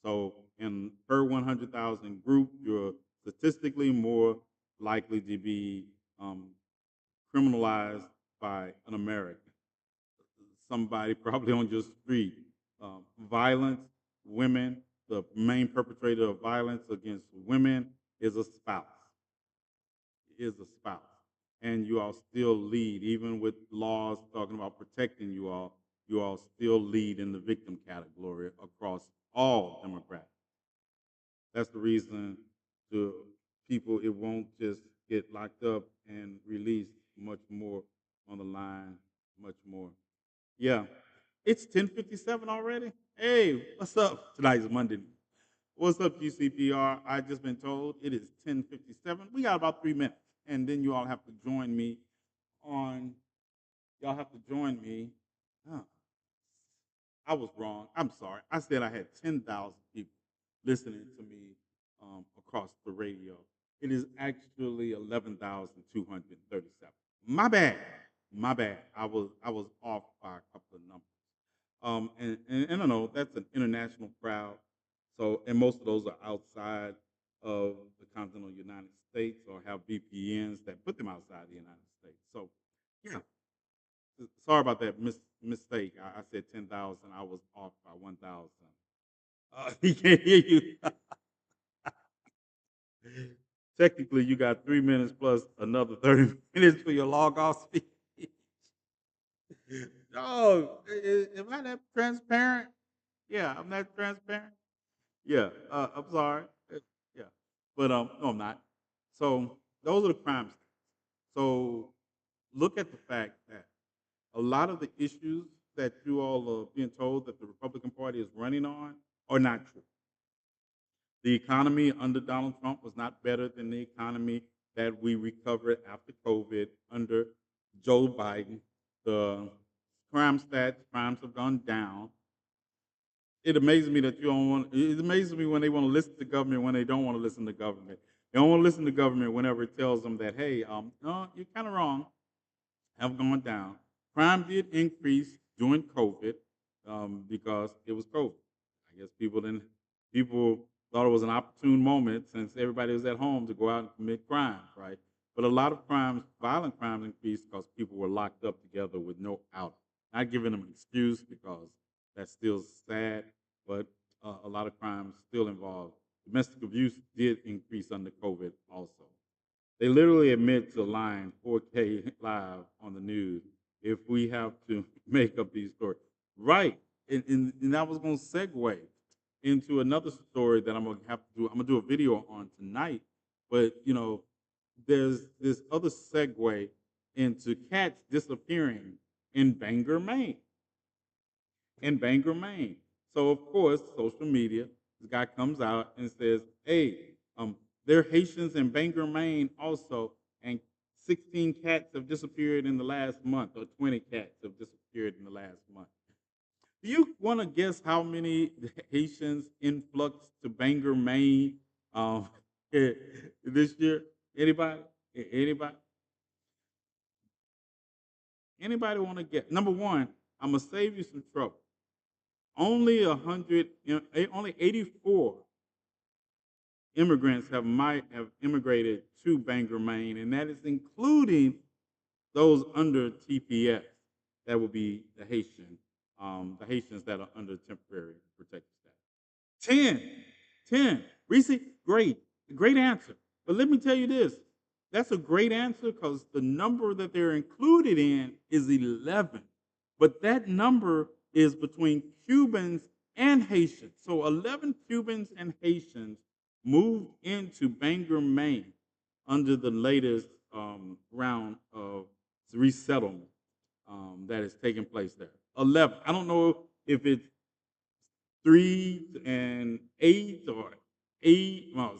So in per 100,000 group, you're statistically more likely to be criminalized by an American, somebody probably on your street. Violence, women, the main perpetrator of violence against women is a spouse. Is a spouse. And you all still lead, even with laws talking about protecting you all, still lead in the victim category across all demographics. That's the reason to people it won't just get locked up and released. Much more on the line, much more. Yeah, it's 10:57 already. Hey, what's up? Tonight's Monday. What's up, GCPR? I just been told it is 10:57. We got about 3 minutes, and then you all have to join me on. Y'all have to join me. Huh, I was wrong. I'm sorry. I said I had 10,000 people listening to me across the radio. It is actually 11,237. My bad. My bad. I was off by a couple of numbers. And I know that's an international crowd. So and most of those are outside of the continental United States or have VPNs that put them outside the United States. So yeah, sorry about that mistake. I said 10,000. I was off by 1,000. He can't hear you. Technically, you got 3 minutes plus another 30 minutes for your log off speech. Oh, am I that transparent? Yeah, I'm that transparent. Yeah, I'm sorry. Yeah, but no, I'm not. So those are the crime stats. So look at the fact that a lot of the issues that you all are being told that the Republican Party is running on are not true. The economy under Donald Trump was not better than the economy that we recovered after COVID under Joe Biden. The crime stats, crimes have gone down. It amazes me that you don't want. It amazes me when they want to listen to government when they don't want to listen to government. They don't want to listen to government whenever it tells them that, hey, no, you're kind of wrong. Have gone down. Crime did increase during COVID because it was COVID. I guess people thought it was an opportune moment since everybody was at home to go out and commit crimes, right? But a lot of crimes, violent crimes, increased because people were locked up together with no out. Not giving them an excuse because that's still sad, but a lot of crimes still involve domestic abuse did increase under COVID also. They literally admit to lying 4K live on the news if we have to make up these stories. Right. And I was going to segue into another story that I'm going to have to do. I'm going to do a video on tonight. But, there's this other segue into cats disappearing in Bangor, Maine. In Bangor, Maine. So, of course, social media, this guy comes out and says, hey, there are Haitians in Bangor, Maine also, and 16 cats have disappeared in the last month, or 20 cats have disappeared in the last month. Do you want to guess how many Haitians influxed to Bangor, Maine this year? Anybody? Anybody? Anybody want to guess? Number one, I'm gonna save you some trouble. Only 100, only 84 immigrants might have immigrated to Bangor, Maine, and that is including those under TPS. That would be the Haitians that are under temporary protected status. 10. Reese, great answer. But let me tell you this. That's a great answer because the number that they're included in is 11. But that number is between Cubans and Haitians. So 11 Cubans and Haitians moved into Bangor, Maine under the latest round of resettlement that is taking place there. 11. I don't know if it's 3 and 8 or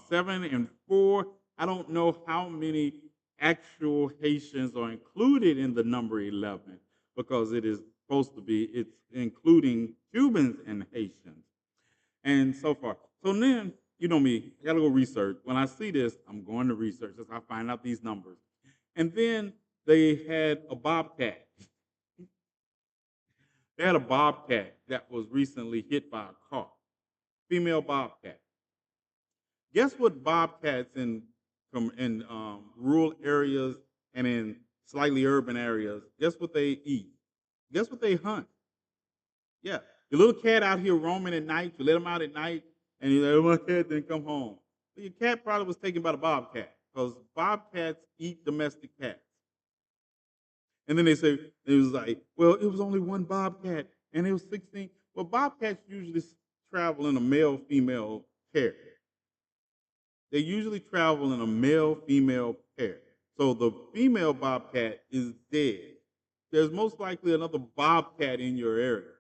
7 and 4. I don't know how many actual Haitians are included in the number 11 because it is supposed to be, it's including Cubans and Haitians. And so far. So then, you know me, I gotta go research. When I see this, I'm going to research as I find out these numbers. And then they had a bobcat. They had a bobcat that was recently hit by a car, female bobcat. Guess what bobcats in rural areas and in slightly urban areas, guess what they eat? Guess what they hunt? Yeah, your little cat out here roaming at night, you let him out at night, and you're like, oh, my cat didn't come home. Well, your cat probably was taken by the bobcat because bobcats eat domestic cats. And then they say, it was like, well, it was only one bobcat and it was 16. Well, bobcats usually travel in a male-female pair. They usually travel in a male female pair. So the female bobcat is dead. There's most likely another bobcat in your area.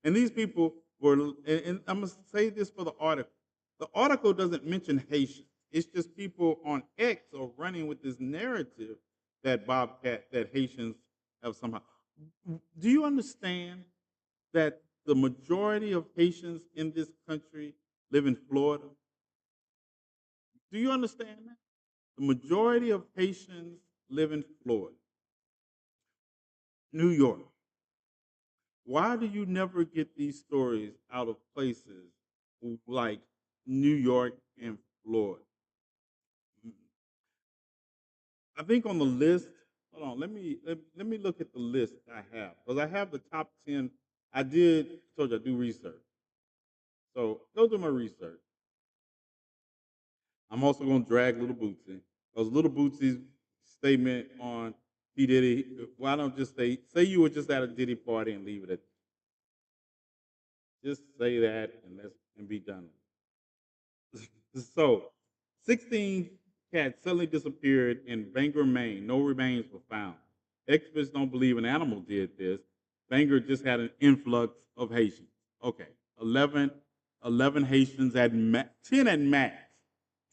And these people were, and I'm going to say this for the article. The article doesn't mention Haitians. It's just people on X are running with this narrative that that Haitians have somehow. Do you understand that the majority of Haitians in this country live in Florida? Do you understand that? The majority of Haitians live in Florida, New York. Why do you never get these stories out of places like New York and Florida? I think on the list, hold on, let me look at the list I have. Because I have the top 10. Told you I do research. So go do my research. I'm also going to drag Little Bootsy. Because Little Bootsy's statement on P. Diddy, why don't just say you were just at a Diddy party and leave it at just say that and be done. So, 16 cats suddenly disappeared in Bangor, Maine. No remains were found. Experts don't believe an animal did this. Bangor just had an influx of Haitians. Okay, 11, 11 Haitians at 10 at max.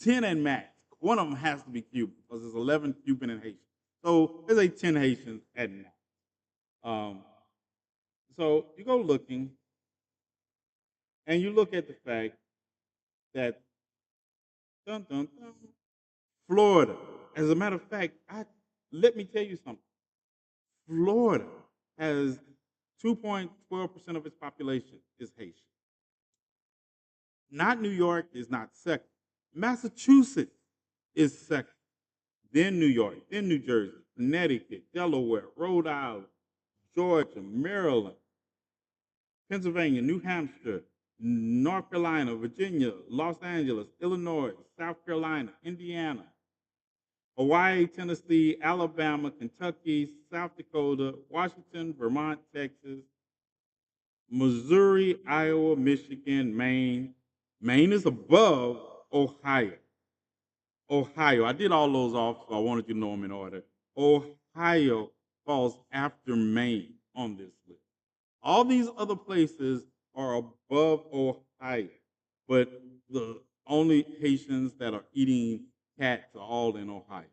10 at max. One of them has to be Cuban because there's 11 Cuban and Haitian. So there's 10 Haitians at max. Um, so you go looking and you look at the fact that dun, dun, dun, Florida. As a matter of fact, let me tell you something. Florida has 2.12% of its population is Haitian. Not New York is not second. Massachusetts is second. Then New York, then New Jersey, Connecticut, Delaware, Rhode Island, Georgia, Maryland, Pennsylvania, New Hampshire, North Carolina, Virginia, Los Angeles, Illinois, South Carolina, Indiana, Hawaii, Tennessee, Alabama, Kentucky, South Dakota, Washington, Vermont, Texas, Missouri, Iowa, Michigan, Maine. Maine is above Ohio. Ohio. I did all those off, so I wanted you to know them in order. Ohio falls after Maine on this list. All these other places are above Ohio, but the only Haitians that are eating cats are all in Ohio.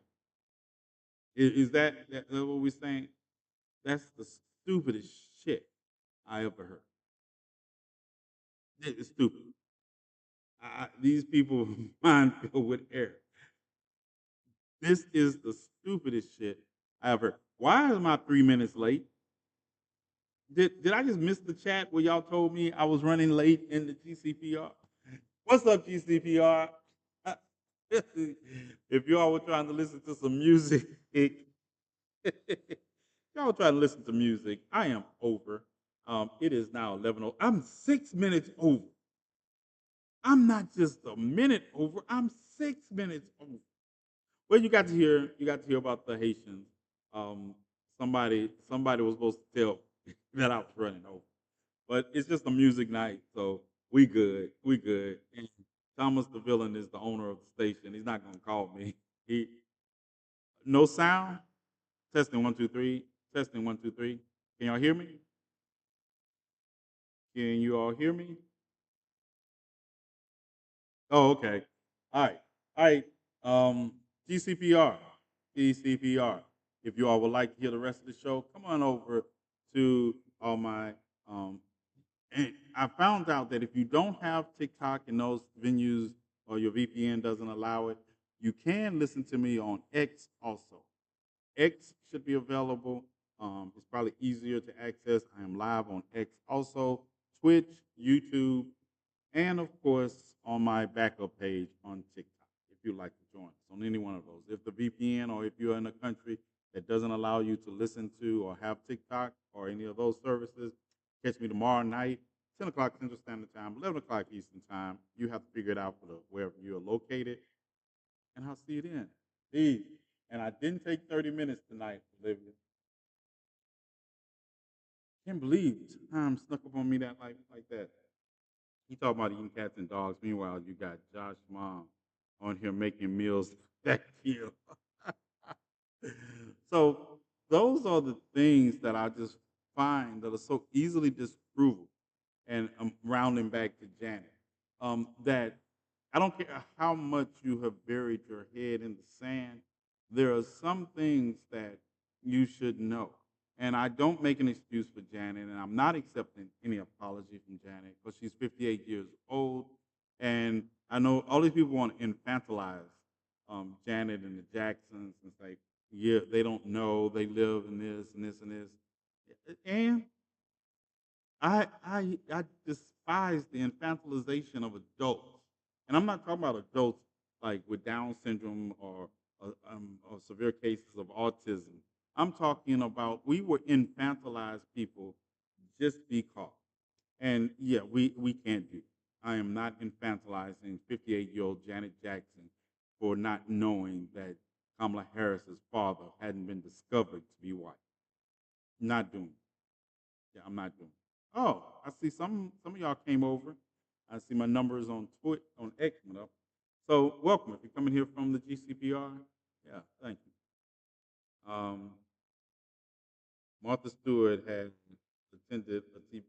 Is that what we're saying? That's the stupidest shit I ever heard. It's stupid. These people mind filled with air. This is the stupidest shit I ever heard. Why am I 3 minutes late? Did I just miss the chat where y'all told me I was running late in the GCPR? What's up, GCPR? If y'all were trying to listen to some music, y'all trying to listen to music, I am over. It is now 11:00. I'm 6 minutes over. I'm not just a minute over. I'm 6 minutes over. Well, you got to hear about the Haitians. Um, somebody was supposed to tell that I was running over, but it's just a music night, so we good. We good. And Thomas the villain is the owner of the station. He's not gonna call me. He no sound. Testing 1 2 3. Testing 1 2 3. Can y'all hear me? Can you all hear me? Oh, okay. All right. All right. Um, GCPR. GCPR. If you all would like to hear the rest of the show, come on over to all my. And I found out that if you don't have TikTok in those venues or your VPN doesn't allow it, you can listen to me on X also. X should be available. It's probably easier to access. I am live on X also, Twitch, YouTube, and of course on my backup page on TikTok if you'd like to join us on any one of those. If the VPN or if you're in a country that doesn't allow you to listen to or have TikTok or any of those services, catch me tomorrow night, 10 o'clock Central Standard Time, 11 o'clock Eastern Time. You have to figure it out for wherever you're located, and I'll see you then. Peace. And I didn't take 30 minutes tonight, Olivia. Can't believe time snuck up on me like that. You talk about eating cats and dogs. Meanwhile, you got Josh mom on here making meals that kill. So those are the things that I just find that are so easily disprovable. And I'm rounding back to Janet. That I don't care how much you have buried your head in the sand. There are some things that you should know. And I don't make an excuse for Janet, and I'm not accepting any apology from Janet because she's 58 years old. And I know all these people want to infantilize Janet and the Jacksons and say, yeah, they don't know, they live in this and this and this. And I despise the infantilization of adults, and I'm not talking about adults like with Down syndrome or severe cases of autism. I'm talking about we were infantilized people just because, and yeah, we can't do. I am not infantilizing 58-year-old Janet Jackson for not knowing that Kamala Harris's father hadn't been discovered to be white. Not doing it. Yeah, I'm not doing it. Oh, I see some of y'all came over. I see my numbers on on X went up. So welcome. If you're coming here from the GCPR, yeah, thank you. Martha Stewart has attended a TV.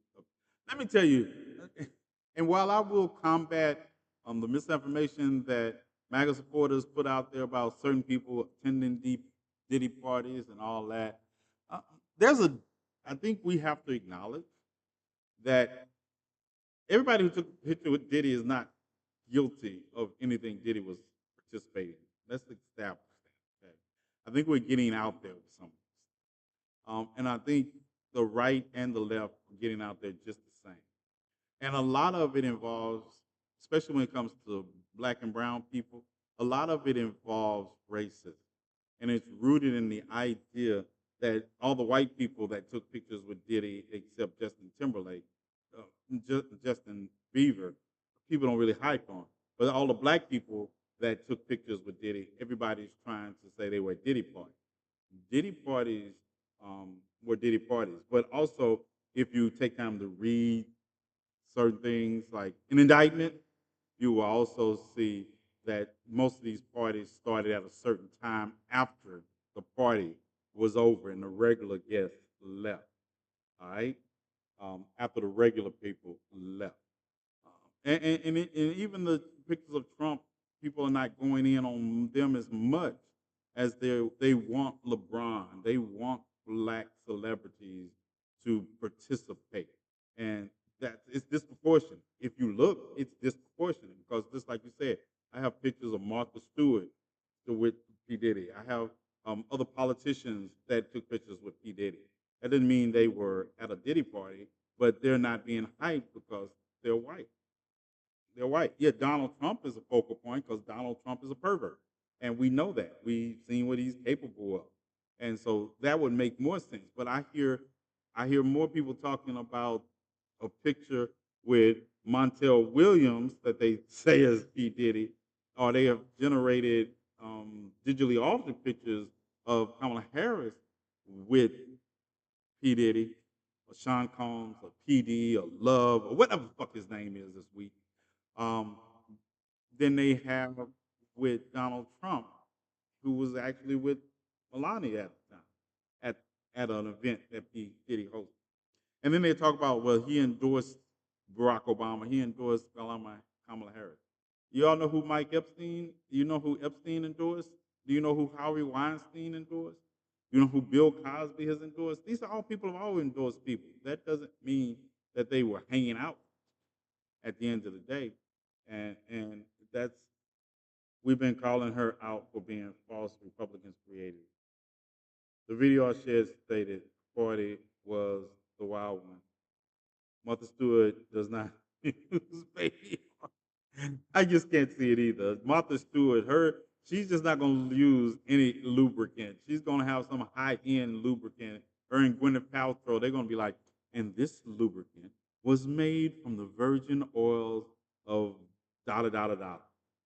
Let me tell you, and while I will combat the misinformation that MAGA supporters put out there about certain people attending deep Diddy parties and all that, uh, there's a. I think we have to acknowledge that everybody who took a picture with Diddy is not guilty of anything Diddy was participating in. Let's establish that. Okay? I think we're getting out there with some of this. And I think the right and the left are getting out there just the same. And a lot of it involves, especially when it comes to black and brown people, a lot of it involves racism. And it's rooted in the idea that all the white people that took pictures with Diddy, except Justin Timberlake, Justin Bieber, people don't really hype on. But all the black people that took pictures with Diddy, everybody's trying to say they were at Diddy parties. Diddy parties were Diddy parties. But also, if you take time to read certain things like an indictment, you will also see that most of these parties started at a certain time after the party was over and the regular guests left. All right, after the regular people left, and even the pictures of Trump, people are not going in on them as much as they want LeBron, they want black celebrities to participate, and that it's disproportionate. If you look, it's disproportionate because just like you said, I have pictures of Martha Stewart with P Diddy. I have other politicians that took pictures with P Diddy. That doesn't mean they were at a Diddy party, but they're not being hyped because they're white. They're white. Yeah, Donald Trump is a focal point because Donald Trump is a pervert. And we know that. We've seen what he's capable of. And so that would make more sense. But I hear more people talking about a picture with Montel Williams that they say is P. Diddy, or they have generated digitally altered pictures of Kamala Harris with P. Diddy, or Sean Combs, or PD, or Love, or whatever the fuck his name is this week. Um, than they have with Donald Trump, who was actually with Melania at the time at, at an event that P. Diddy hosted. And then they talk about, well, he endorsed Barack Obama, he endorsed Kamala Harris. You all know who Mike Epstein? Do you know who Epstein endorsed? Do you know who Harvey Weinstein endorsed? You know who Bill Cosby has endorsed? These are all people who have all endorsed people. That doesn't mean that they were hanging out at the end of the day. And that's we've been calling her out for being false Republicans created. The video I shared stated 40 was the wild one. Martha Stewart does not use baby oil. I just can't see it either. Martha Stewart, she's just not going to use any lubricant. She's going to have some high-end lubricant. Her and Gwyneth Paltrow, they're going to be like, and this lubricant was made from the virgin oils of da da da da da,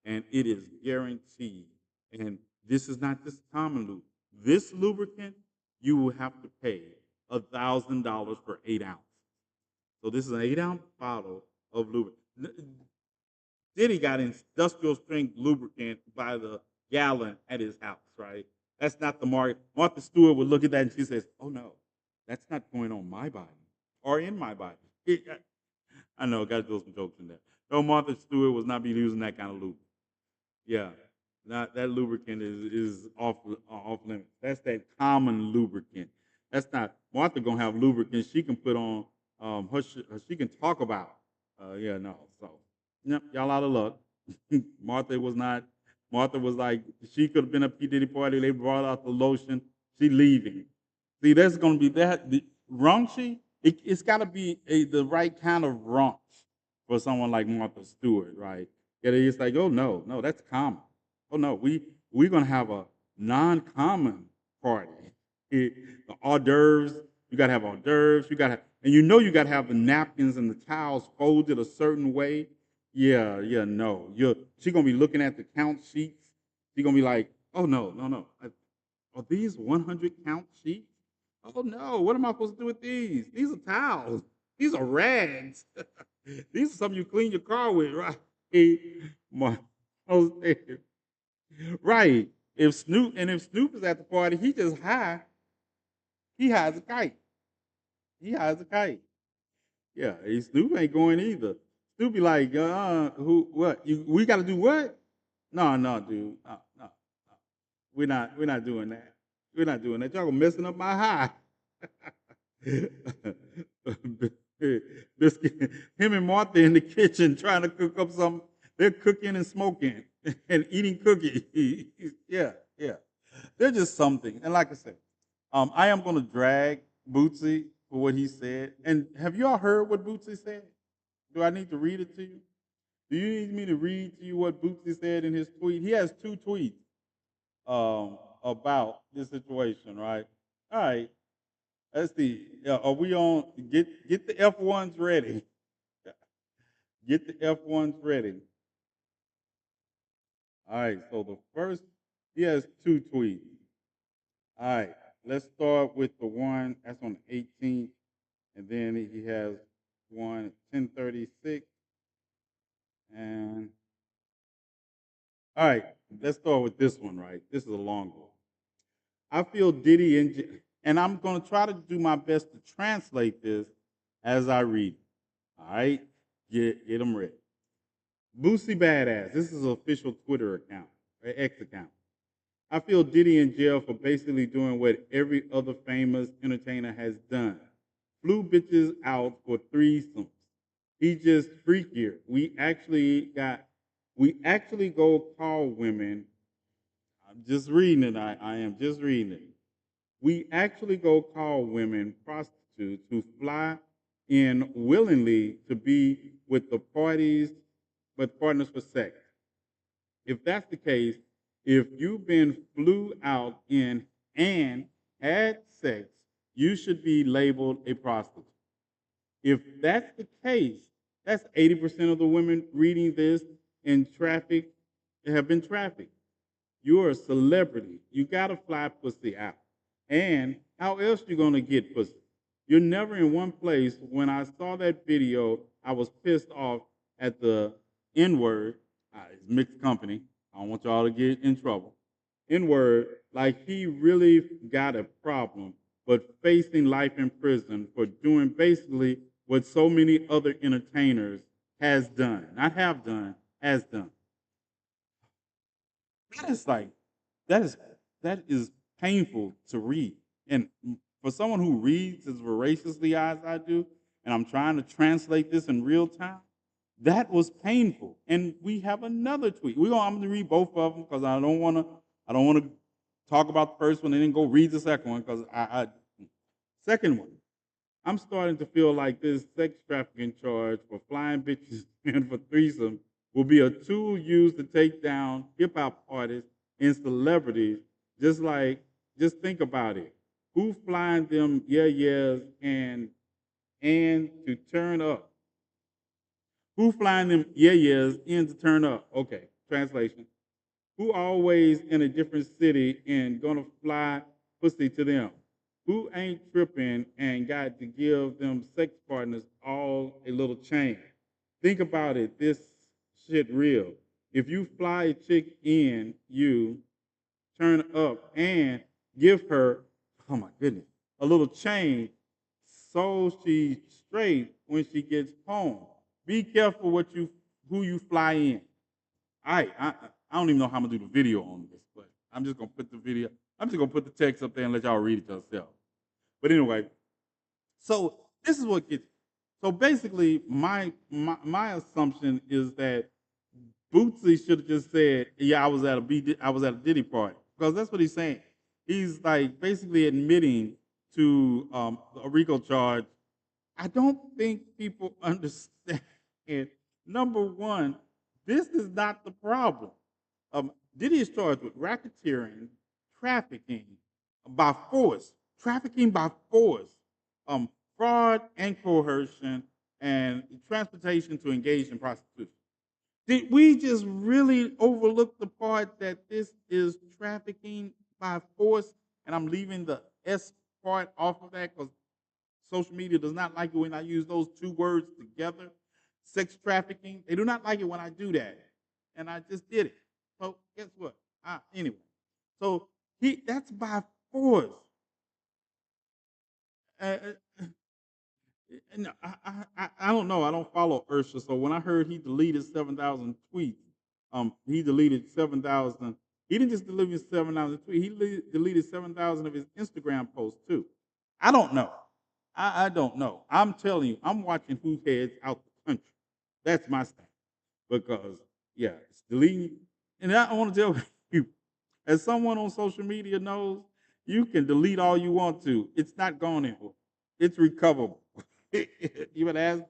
and it is guaranteed. And this is not just common lubricant. This lubricant, you will have to pay $1,000 for 8 ounces. So this is an 8-ounce bottle of lubricant. Diddy got industrial strength lubricant by the gallon at his house, right? That's not the market. Martha Stewart would look at that and she says, "Oh no, that's not going on my body or in my body." I know, got to throw some jokes in there. No, Martha Stewart was not be using that kind of lubricant. Yeah, not that lubricant is off limits. That's that common lubricant. That's not Martha gonna have lubricant she can put on she can talk about. Yeah, no. So, yep, y'all out of luck. Martha was not. Martha was like she could have been a P Diddy party. They brought out the lotion. She leaving. See, that's gonna be that the raunchy. It's got to be the right kind of raunch for someone like Martha Stewart, right? Yeah, it's like, oh no, no, that's common. Oh no, we're gonna have a non-common party. The hors d'oeuvres, you gotta have hors d'oeuvres, you gotta have, and you gotta have the napkins and the towels folded a certain way. Yeah, yeah, no. She gonna be looking at the count sheets. She gonna be like, oh no, no, no. Are these 100 count sheets? Oh no, what am I supposed to do with these? These are towels. These are rags. These are something you clean your car with, right? My, right. If Snoop is at the party, he just high. He hides a kite. He hides a kite. Yeah, Snoop ain't going either. Snoop be like, who, what? We got to do what? No, no, dude, no, no, no. We're not doing that. We're not doing that. Y'all messing up my high. Biscuit, him and Martha in the kitchen trying to cook up something. They're cooking and smoking and eating cookies. Yeah, yeah. They're just something. And like I said, I am going to drag Bootsy for what he said. And have you all heard what Bootsy said? Do I need to read it to you? Do you need me to read to you what Bootsy said in his tweet? He has two tweets about this situation, right? All right. Let's see. Are we on? Get the F1s ready. Get the F1s ready. All right. So the first, he has two tweets. All right. Let's start with the one that's on the 18th, and then he has one at 10:36. And all right, let's start with this one. Right. This is a long one. I feel Diddy and I'm going to try to do my best to translate this as I read. All right, get them ready. Boosie Badass. This is an official Twitter account, or X account. I feel Diddy in jail for basically doing what every other famous entertainer has done. Flew bitches out for threesomes. He just freakier. We actually go call women. I'm just reading it. I am just reading it. We actually go call women prostitutes who fly in willingly to be with the parties, but partners for sex. If that's the case, if you've been flew out in and had sex, you should be labeled a prostitute. If that's the case, that's 80% of the women reading this in traffic have been trafficked. You're a celebrity. You gotta fly pussy out. And how else you gonna get pussy? You're never in one place. When I saw that video, I was pissed off at the N-word. It's mixed company. I don't want y'all to get in trouble. N-word, like he really got a problem, but facing life in prison for doing basically what so many other entertainers has done. Not have done, has done. That is like that is that is painful to read. And for someone who reads as voraciously as I do, and I'm trying to translate this in real time, that was painful. And we have another tweet. I'm gonna read both of them because I don't wanna talk about the first one and then go read the second one because second one. I'm starting to feel like this sex trafficking charge for flying bitches and for threesome will be a tool used to take down hip hop artists and celebrities. Just think about it. Who flying them yeah-yeahs and to turn up? Who flying them yeah-yeahs in to turn up? Okay, translation. Who always in a different city and gonna fly pussy to them? Who ain't tripping and got to give them sex partners all a little chain? Think about it. This shit real. If you fly a chick in, you turn up and give her, oh my goodness, a little chain so she's straight when she gets home. Be careful who you fly in. I don't even know how I'm gonna do the video on this, but I'm just gonna put the video. I'm just gonna put the text up there and let y'all read it yourself. But anyway, so this is what gets. So basically, my assumption is that Bootsy should have just said, "Yeah, I was at a Diddy party," because that's what he's saying. He's like basically admitting to a RICO charge. I don't think people understand. Number one, this is not the problem. Diddy is charged with racketeering, trafficking by force, trafficking by force, um, fraud and coercion, and transportation to engage in prostitution. Did we just really overlook the part that this is trafficking by force? And I'm leaving the S part off of that because social media does not like it when I use those two words together. Sex trafficking, they do not like it when I do that. And I just did it. So guess what? Anyway, so that's by force. Uh, uh, no, I don't know. I don't follow Ursula. So when I heard he deleted 7,000 tweets, he deleted 7,000. He didn't just delete 7,000 tweets. He deleted 7,000 of his Instagram posts too. I don't know. I don't know. I'm telling you, I'm watching who heads out the country. That's my stance. Because yeah, it's deleting. And I want to tell you, as someone on social media knows, you can delete all you want to. It's not gone anywhere. It's recoverable. You would ask,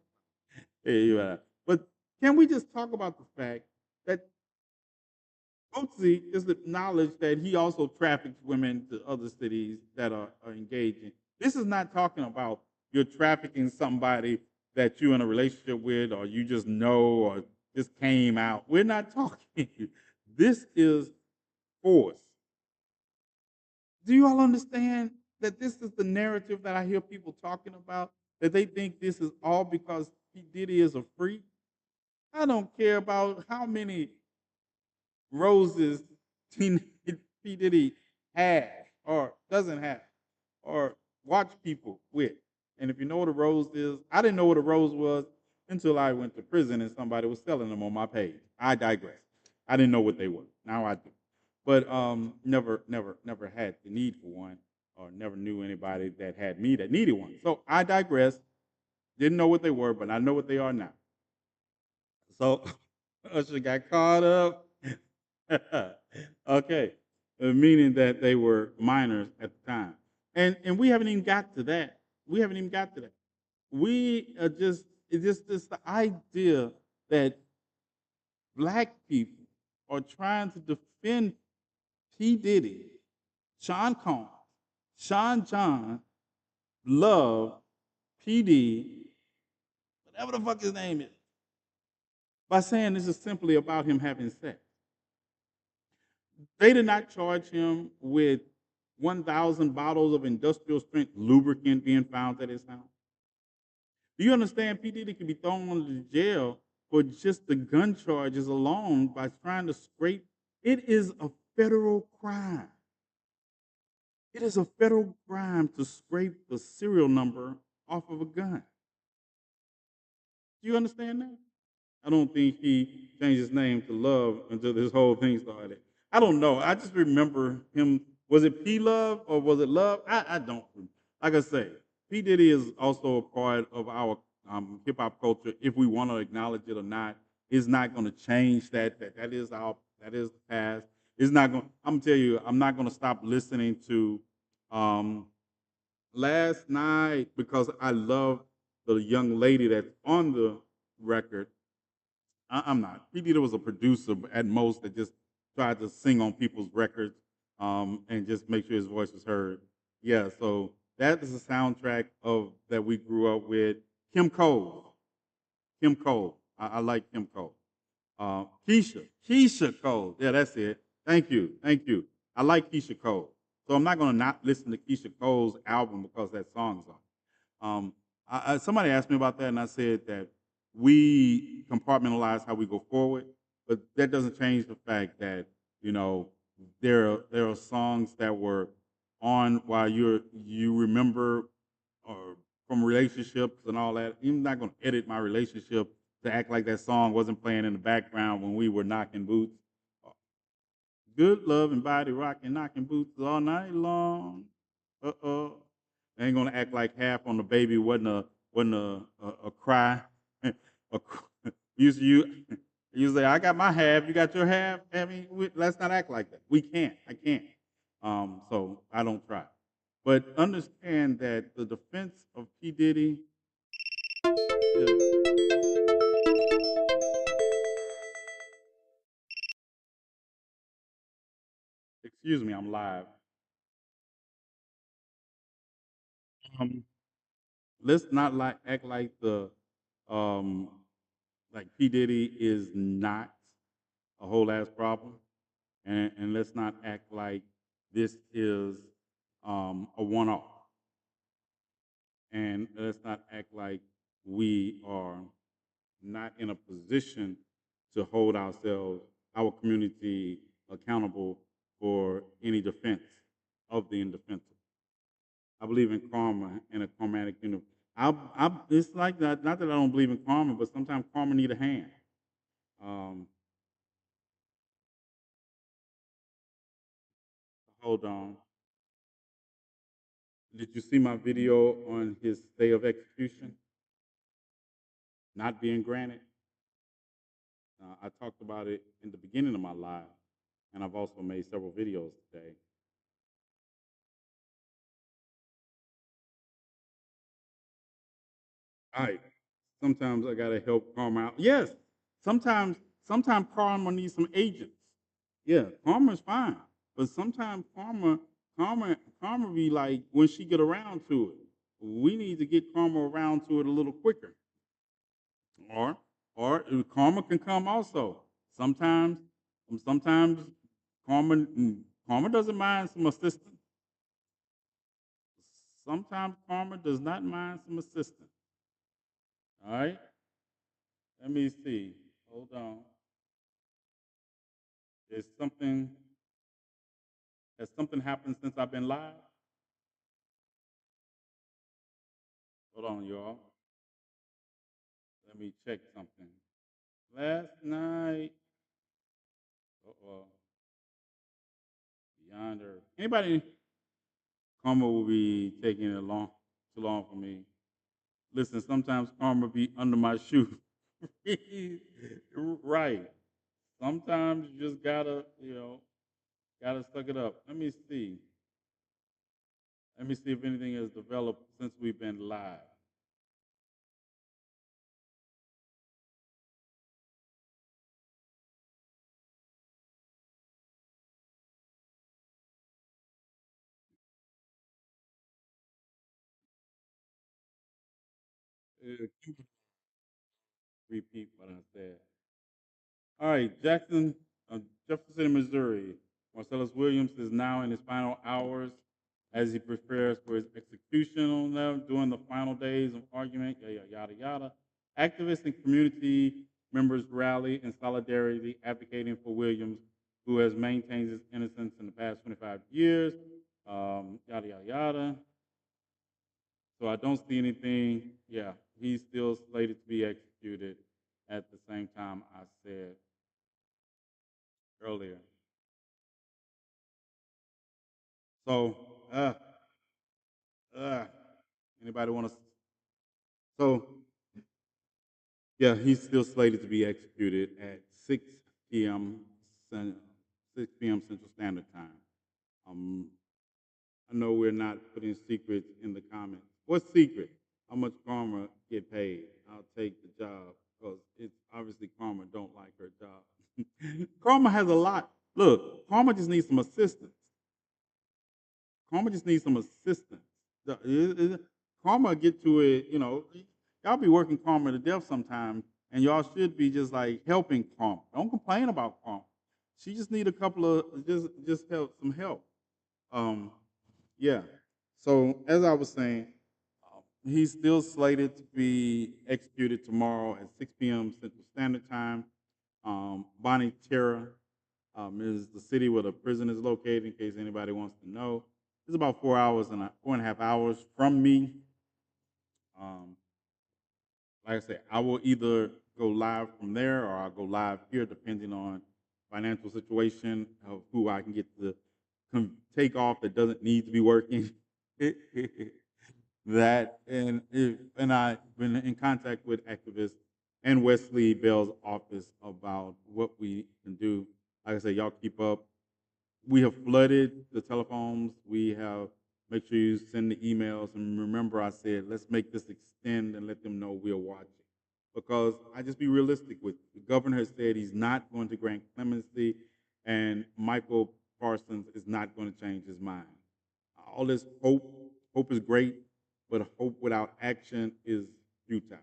yeah, you would ask. But can we just talk about the fact that Bootsy just acknowledged that he also traffics women to other cities that are engaging. This is not talking about you're trafficking somebody that you're in a relationship with or you just know or just came out. We're not talking. This is force. Do you all understand that this is the narrative that I hear people talking about? That they think this is all because P. Diddy is a freak? I don't care about how many roses P. Diddy has or doesn't have or watch people with. And if you know what a rose is, I didn't know what a rose was until I went to prison and somebody was selling them on my page. I digress. I didn't know what they were. Now I do. But never had the need for one or never knew anybody that had me that needed one. So I digress. Didn't know what they were, but I know what they are now. So Usher got caught up. Okay, meaning that they were minors at the time, and we haven't even got to that. We haven't even got to that. We are just it's just this the idea that black people are trying to defend P. Diddy, Sean Combs, Sean John, Love, PD, whatever the fuck his name is, by saying this is simply about him having sex. They did not charge him with 1,000 bottles of industrial strength lubricant being found at his house. Do you understand? P. Diddy could be thrown into jail for just the gun charges alone by trying to scrape. It is a federal crime. It is a federal crime to scrape the serial number off of a gun. Do you understand that? I don't think he changed his name to Love until this whole thing started. I don't know. I just remember him. Was it P Love or was it Love? I don't. Like I say, P Diddy is also a part of our hip hop culture. If we want to acknowledge it or not, it's not going to change that. That is the past. It's not going. I'm gonna tell you. I'm not going to stop listening to um, last night because I love the young lady that's on the record. I'm not. P. Diddy was a producer at most that just tried to sing on people's records and just make sure his voice was heard. Yeah, so that is the soundtrack of that we grew up with. Kim Cole. Kim Cole. I like Kim Cole. Keisha Cole. Yeah, that's it. Thank you. Thank you. I like Keisha Cole. So I'm not going to not listen to Keisha Cole's album because that song's on. Somebody asked me about that, and I said that we compartmentalize how we go forward, but that doesn't change the fact that you know there are songs that were on while you remember or from relationships and all that. I'm not going to edit my relationship to act like that song wasn't playing in the background when we were knocking boots. Good love and body rocking, knocking boots all night long. I ain't gonna act like half on the baby wasn't a cry. You you say I got my half, you got your half. I mean, let's not act like that. We can't. I can't. So I don't try. But understand that the defense of P Diddy is. Excuse me, I'm live. Um, let's not like act like the um like P Diddy is not a whole ass problem, and let's not act like this is a one off, and let's not act like we are not in a position to hold ourselves, our community, accountable for any defense of the indefensible. I believe in karma and a karmatic universe. It's like that. Not that I don't believe in karma, but sometimes karma need a hand. Um, hold on. Did you see my video on his stay of execution not being granted? I talked about it in the beginning of my live, and I've also made several videos today. All right. Sometimes I gotta help karma out. Yes. Sometimes karma needs some agents. Yeah, karma's fine. But sometimes karma be like when she get around to it. We need to get karma around to it a little quicker. Or karma can come also. Sometimes sometimes karma doesn't mind some assistance. Sometimes karma does not mind some assistance. All right? Let me see. Hold on. Is something has something happened since I've been live? Hold on, y'all. Let me check something. Last night, uh-oh, Beyond Earth. Anybody, karma will be taking it long, too long for me. Listen, sometimes karma be under my shoe. Right. Sometimes you just gotta, gotta suck it up. Let me see. Let me see if anything has developed since we've been live. Repeat what I said. All right, Jefferson City, Missouri. Marcellus Williams is now in his final hours as he prepares for his execution on them during the final days of argument, yada, yada. Activists and community members rally in solidarity advocating for Williams, who has maintained his innocence in the past 25 years, yada, yada, yada. So I don't see anything. Yeah, he's still slated to be executed at the same time I said earlier. So, uh, anybody want to? So, yeah, he's still slated to be executed at 6 p.m. 6 p.m. Central Standard Time. Um, I know we're not putting secrets in the comments. What's secret? How much Karma get paid? I'll take the job because it's obviously Karma don't like her job. Karma has a lot. Look, Karma just needs some assistance. Karma just needs some assistance. Karma get to it, y'all be working Karma to death sometime, and y'all should be just like helping Karma. Don't complain about Karma. She just need a couple of just help some help. Um, yeah. So as I was saying, He's still slated to be executed tomorrow at 6 p.m. Central Standard Time. Bonnie Terra is the city where the prison is located, in case anybody wants to know. It's about 4 hours and 4.5 hours from me. Um, like I said, I will either go live from there or I'll go live here, depending on financial situation of who I can get to take off that doesn't need to be working. That and I've been in contact with activists and Wesley Bell's office about what we can do. Like I said, y'all keep up. We have flooded the telephones. We have make sure you send the emails. And remember, I said let's make this extend and let them know we're watching. Because I just be realistic with you. The governor has said he's not going to grant clemency, and Michael Parsons is not going to change his mind. All this hope is great, but hope without action is futile.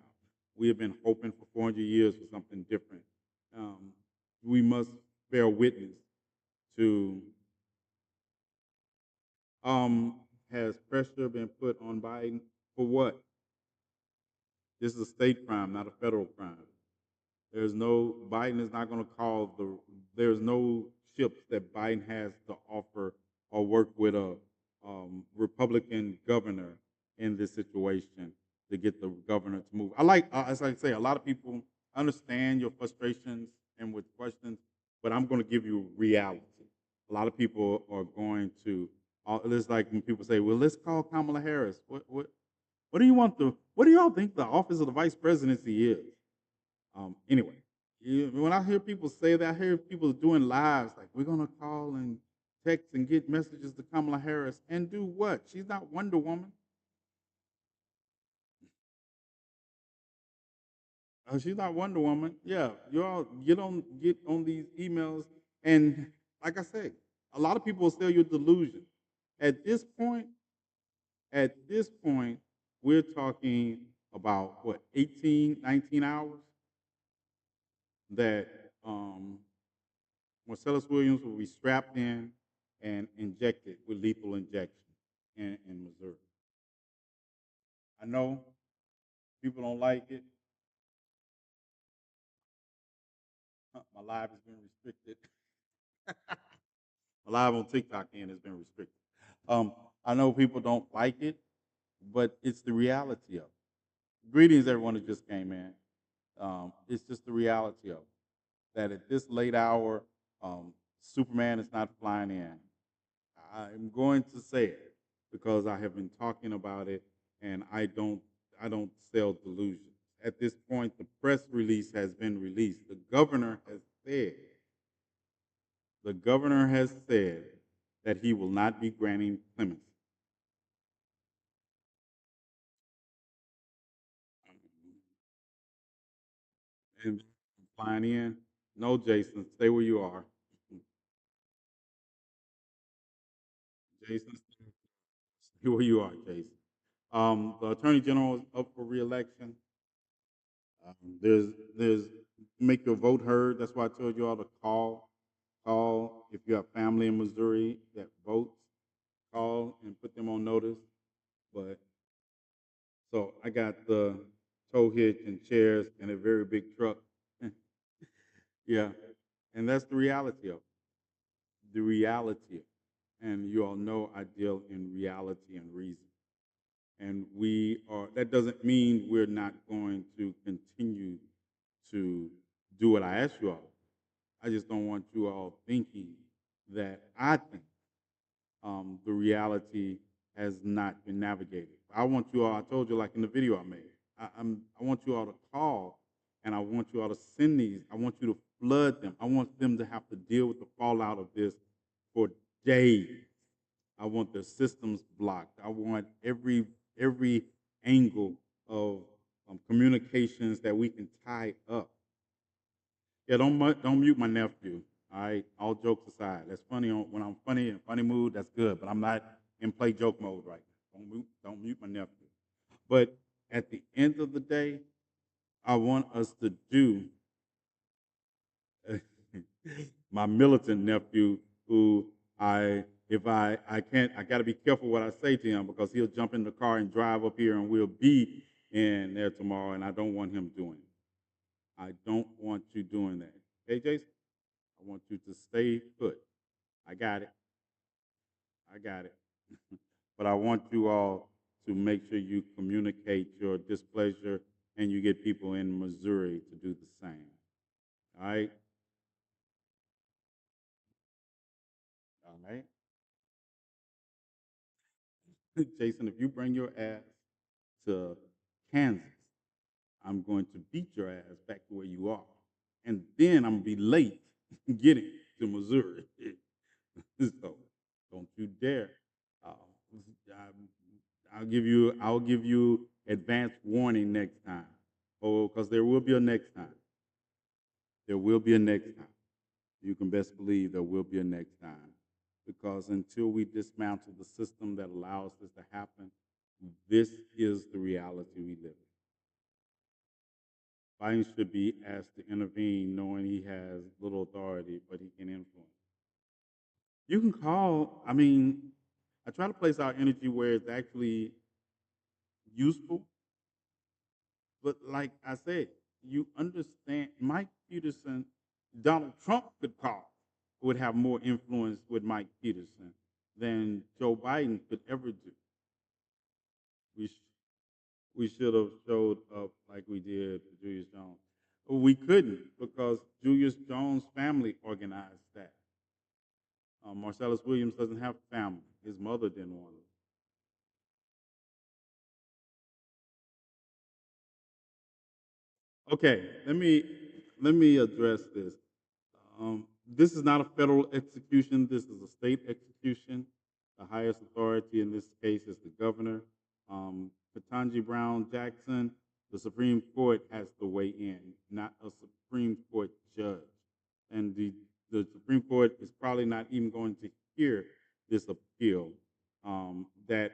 We have been hoping for 400 years for something different. Um, we must bear witness to has pressure been put on Biden for what? This is a state crime, not a federal crime. There's no Biden is not going to call there's no ships that Biden has to offer or work with a Republican governor in this situation to get the governor to move. As I say, a lot of people understand your frustrations and with questions, but I'm going to give you reality. A lot of people are going to. It's like when people say, "Well, let's call Kamala Harris." What do you want the? What do y'all think the office of the vice presidency is? Anyway, when I hear people say that, I hear people doing lives like we're gonna call and text and get messages to Kamala Harris and do what? She's not Wonder Woman. She's not Wonder Woman. Yeah, you all get on these emails and like I say, a lot of people will sell you delusion. At this point, at this point, we're talking about what 18, 19 hours that Marcellus Williams will be strapped in and injected with lethal injection in Missouri. I know people don't like it. My live has been restricted. My live on TikTok end has been restricted. I know people don't like it, but it's the reality of it. Greetings, everyone who just came in. It's just the reality of it. That at this late hour, Superman is not flying in. I'm going to say it because I have been talking about it, and I don't sell delusions. At this point, the press release has been released. The governor has said that he will not be granting clemency. And flying in, no, Jason, stay where you are. Jason, stay where you are, Jason. The attorney general is up for reelection. There's make your vote heard. That's why I told you all to call if you have family in Missouri that votes. Call and put them on notice. But so I got the tow hitch and chairs and a very big truck. Yeah, and that's the reality of it. The reality of it. And you all know I deal in reality and reason. And that doesn't mean we're not going to continue to do what I ask you all. I just don't want you all thinking that I think the reality has not been navigated. I want you all, I told you like in the video I made, I want you all to call and I want you all to send these. I want you to flood them. I want them to have to deal with the fallout of this for days. I want their systems blocked. I want every angle of communications that we can tie up. Yeah, don't mute my nephew. All right, all jokes aside, that's funny when I'm funny in funny mood. That's good, but I'm not in play joke mode right now. Don't mute my nephew. But at the end of the day, I want us to do my militant nephew, who I if I can't, I got to be careful what I say to him because he'll jump in the car and drive up here and we'll be in there tomorrow, and I don't want him doing it. I don't want you doing that. Okay, Jason? I want you to stay put. I got it. I got it. But I want you all to make sure you communicate your displeasure and you get people in Missouri to do the same. All right? All right? Jason, if you bring your ass to Kansas, I'm going to beat your ass back to where you are. And then I'm going to be late getting to Missouri. So don't you dare. Uh, I'll give you advance warning next time. Oh, because there will be a next time. There will be a next time. You can best believe there will be a next time. Because until we dismantle the system that allows this to happen, this is the reality we live in. Biden should be asked to intervene knowing he has little authority, but he can influence. You can call, I try to place our energy where it's actually useful. But like I said, you understand Mike Peterson, Donald Trump could call, would have more influence with Mike Peterson than Joe Biden could ever do. We should have showed up like we did for Julius Jones. But we couldn't because Julius Jones' family organized that. Marcellus Williams doesn't have family. His mother didn't want him. Okay, let me address this. This is not a federal execution. This is a state execution. The highest authority in this case is the governor. Ketanji Brown Jackson, the Supreme Court has to weigh in, not a Supreme Court judge. And the Supreme Court is probably not even going to hear this appeal that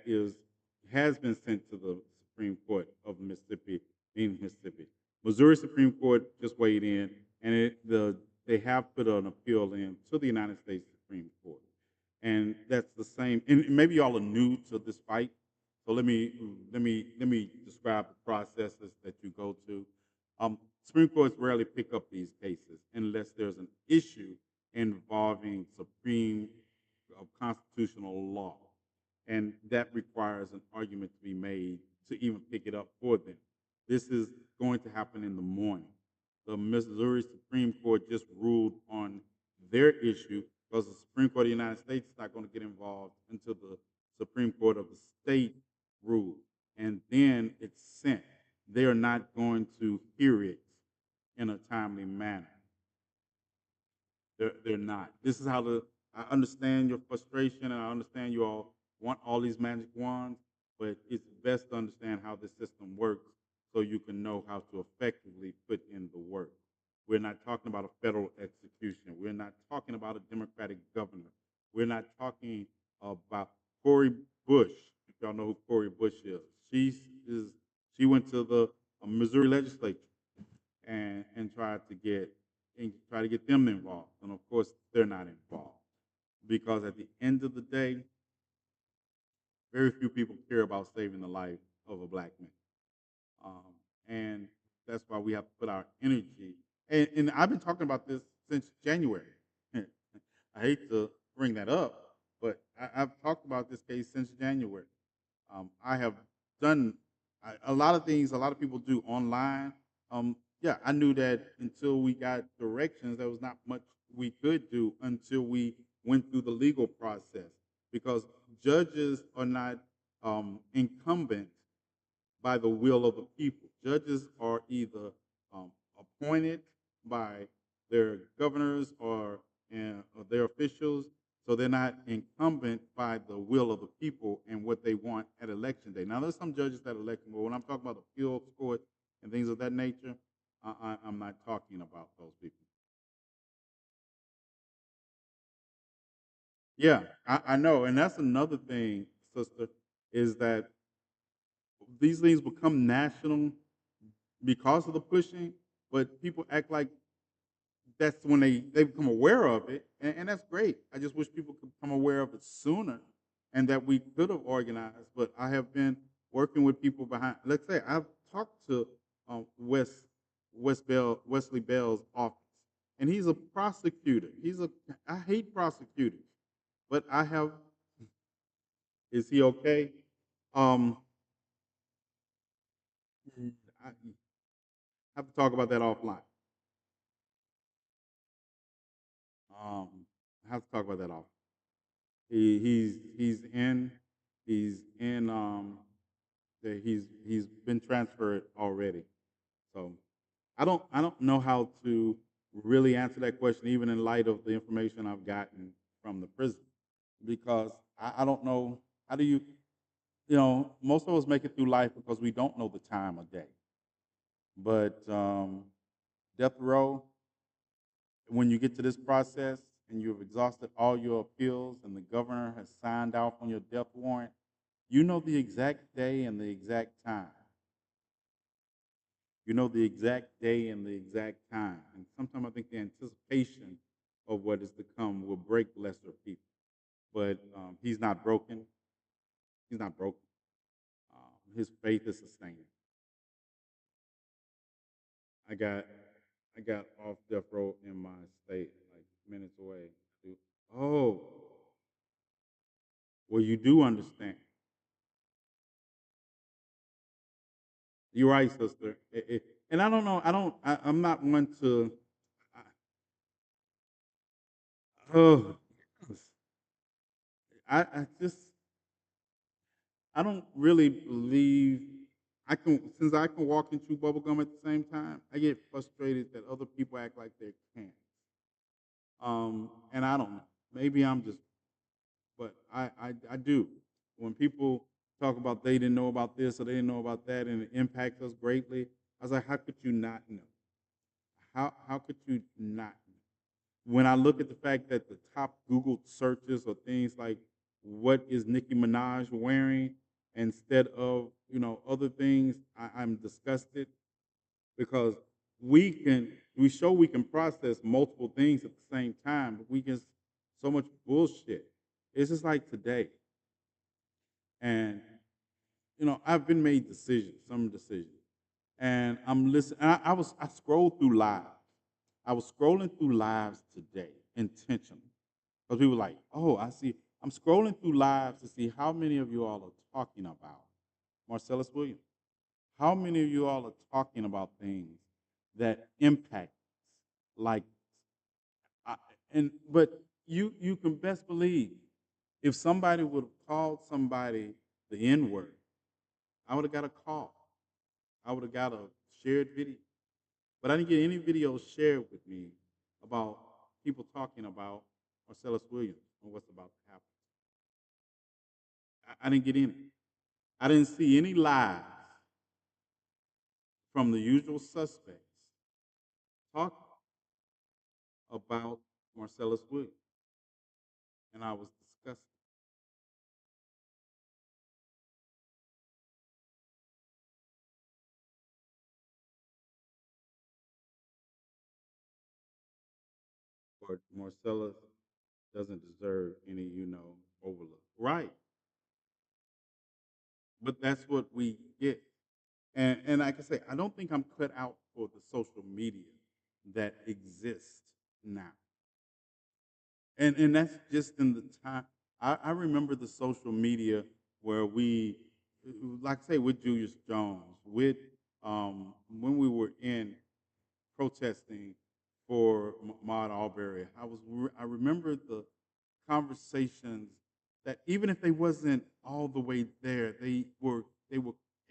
has been sent to the Supreme Court of Mississippi in Mississippi. Missouri Supreme Court just weighed in, and they have put an appeal in to the United States Supreme Court. And that's the same. And maybe y'all are new to this fight, so let me describe the processes that you go to. Supreme Courts rarely pick up these cases unless there's an issue involving supreme constitutional law, and that requires an argument to be made to even pick it up for them. This is going to happen in the morning. The Missouri Supreme Court just ruled on their issue because the Supreme Court of the United States is not going to get involved until the Supreme Court of the state rules. And then it's sent. They are not going to hear it in a timely manner. They're not. This is how I understand your frustration, and I understand you all want all these magic wands, but it's best to understand how the system works so you can know how to effectively put in the work. We're not talking about a federal execution. We're not talking about a Democratic governor. We're not talking about Cori Bush, if y'all know who Cori Bush is. She went to the Missouri legislature and tried to get them involved. And of course, they're not involved. Because at the end of the day, very few people care about saving the life of a black man. And that's why we have to put our energy. And I've been talking about this since January. I hate to bring that up, but I've talked about this case since January. I have done a lot of things a lot of people do online. Yeah, I knew that until we got directions, there was not much we could do until we went through the legal process because judges are not incumbent by the will of the people. Judges are either appointed by their governors or their officials, so they're not incumbent by the will of the people and what they want at election day. Now, there's some judges that elect, but when I'm talking about appeals court and things of that nature, I'm not talking about those people. Yeah, I know, and that's another thing, sister, is that these things become national because of the pushing, but people act like that's when they become aware of it, and that's great. I just wish people could become aware of happened sooner, and that we could have organized. But I have been working with people behind. Let's say I've talked to Wesley Bell's office, and he's a prosecutor. I hate prosecutors, but I have. Is he okay? Um, I have to talk about that offline. Um, I have to talk about that off. He's in he's been transferred already. So I don't know how to really answer that question, even in light of the information I've gotten from the prison, because I don't know how do most of us make it through life because we don't know the time of day. But death row, when you get to this process and you've exhausted all your appeals and the governor has signed off on your death warrant, you know the exact day and the exact time. You know the exact day and the exact time. And sometimes I think the anticipation of what is to come will break lesser people. But he's not broken. He's not broken. His faith is sustaining. I got I got off death row in my state, like minutes away. Oh, well, you do understand. You're right, sister. And I don't know. I'm not one to. Oh, I just. I don't really believe I can. Since I can walk and chew bubble gum at the same time, I get frustrated that other people act like they can't. And I don't know. Maybe I'm just. But I do. When people talk about they didn't know about this or they didn't know about that, and it impacts us greatly, I was like, how could you not know? How could you not know? When I look at the fact that the top Google searches are things like what is Nicki Minaj wearing instead of other things, I'm disgusted because we can process multiple things at the same time, but we get so much bullshit. It's just like today, and I've been made some decisions, and I'm listening. And I scrolled through lives. I was scrolling through lives today intentionally because we were like, oh, I see. I'm scrolling through lives to see how many of you all are talking about Marcellus Williams. How many of you all are talking about things that impact like, I, but you can best believe if somebody would have called somebody the N word, I would have got a call. I would have got a shared video. But I didn't get any videos shared with me about people talking about Marcellus Williams and what's about to happen. I didn't get any. I didn't see any lives from the usual suspects talking about Marcellus Williams. And I was disgusted. Or Marcellus doesn't deserve any, overlook. Right. But that's what we get. And like I say, I don't think I'm cut out for the social media that exists now. And that's just in the time. I remember the social media where like I say, with Julius Jones, with when we were in protesting for Maud Arbery. I remember the conversations that even if they wasn't all the way there, they were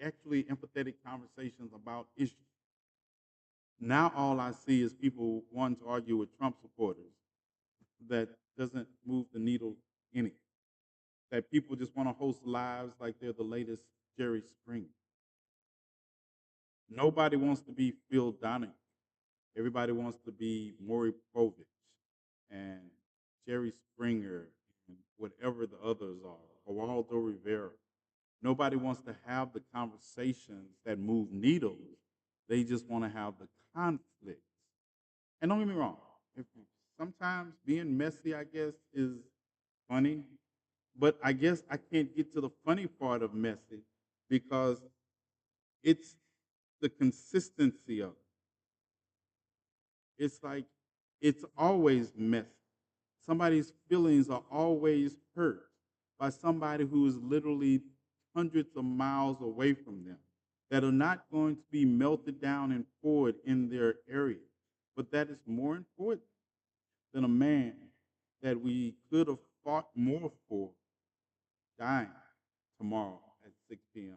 actually empathetic conversations about issues. Now all I see is people wanting to argue with Trump supporters that doesn't move the needle any. That people just want to host lives like they're the latest Jerry Springer. Nobody wants to be Phil Donahue. Everybody wants to be Maury Povich and Jerry Springer and whatever the others are, Waldo Rivera. Nobody wants to have the conversations that move needles. They just want to have the conflicts. And don't get me wrong, if sometimes being messy, I guess, is funny. but I guess I can't get to the funny part of messy because it's the consistency of it. It's like it's always messy. Somebody's feelings are always hurt by somebody who is literally hundreds of miles away from them that are not going to be melted down and poured in their area. But that is more important than a man that we could have fought more for dying tomorrow at 6 p.m.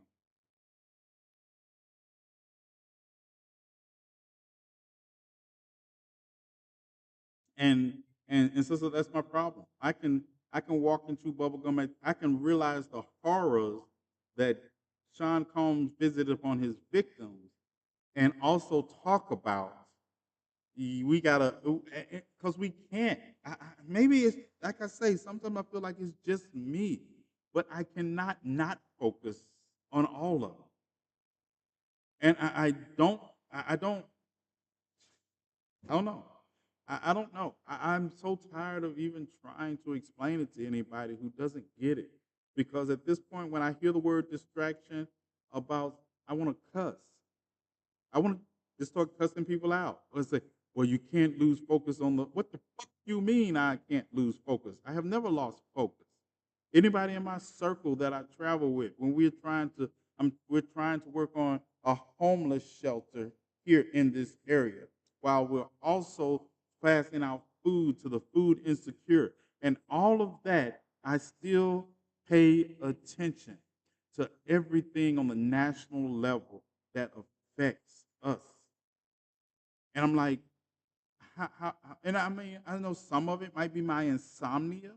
And so that's my problem. I can walk into bubblegum. I can realize the horrors that Sean Combs visited upon his victims, and also talk about we gotta because we can't. Maybe it's like I say. Sometimes I feel like it's just me, but I cannot not focus on all of it. And I don't know. I don't know. I'm so tired of even trying to explain it to anybody who doesn't get it. Because at this point, when I hear the word distraction about, I want to cuss. I want to just start cussing people out. Or say, well, you can't lose focus on the, what the fuck you mean I can't lose focus? I have never lost focus. Anybody in my circle that I travel with, when we're trying to work on a homeless shelter here in this area, while we're also passing out food to the food insecure, and all of that, I still pay attention to everything on the national level that affects us. And I'm like, and I mean, I know some of it might be my insomnia,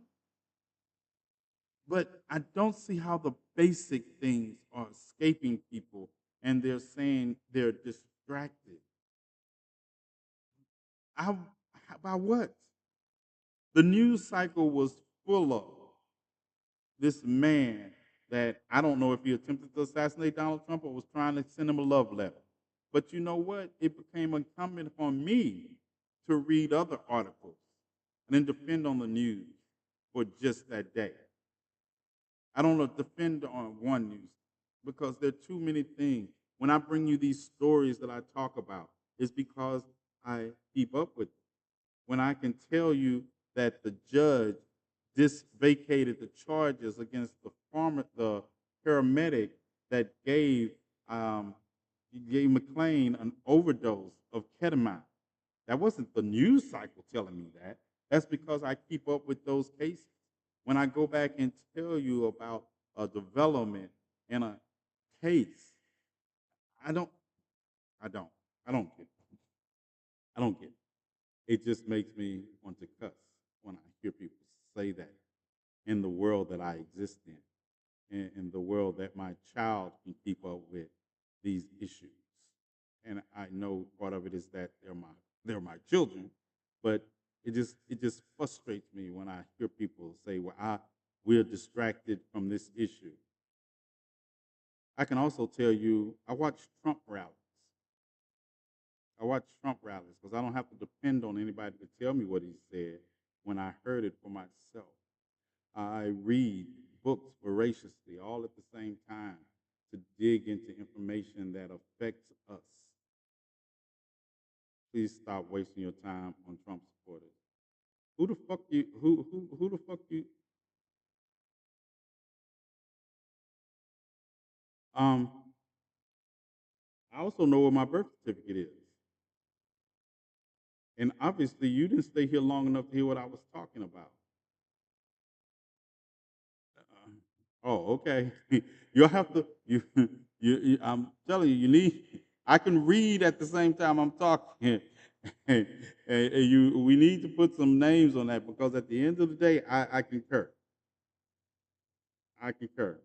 but I don't see how the basic things are escaping people and they're saying they're distracted. I, by what? The news cycle was full of this man that I don't know if he attempted to assassinate Donald Trump or was trying to send him a love letter. But you know what? It became incumbent upon me to read other articles and then depend on the news for just that day. I don't depend on one news because there are too many things. When I bring you these stories that I talk about, it's because I keep up with them. When I can tell you that the judge disvacated the charges against the paramedic that gave McLean an overdose of ketamine. That wasn't the news cycle telling me that. That's because I keep up with those cases. When I go back and tell you about a development in a case, I don't, I don't, I don't get it. I don't get it. It just makes me want to cuss when I hear people say that in the world that I exist in the world that my child can keep up with these issues. And I know part of it is that they're my children, but it just frustrates me when I hear people say, "Well, we're distracted from this issue." I can also tell you, I watch Trump rallies. I watch Trump rallies because I don't have to depend on anybody to tell me what he said when I heard it for myself. I read books voraciously all at the same time to dig into information that affects us. Please stop wasting your time on Trump supporters. Who the fuck you? Who the fuck you? Um, I also know where my birth certificate is, and obviously you didn't stay here long enough to hear what I was talking about. Oh, okay. You'll have to. I'm telling you, you need. I can read at the same time I'm talking. We need to put some names on that because at the end of the day, I concur. I concur.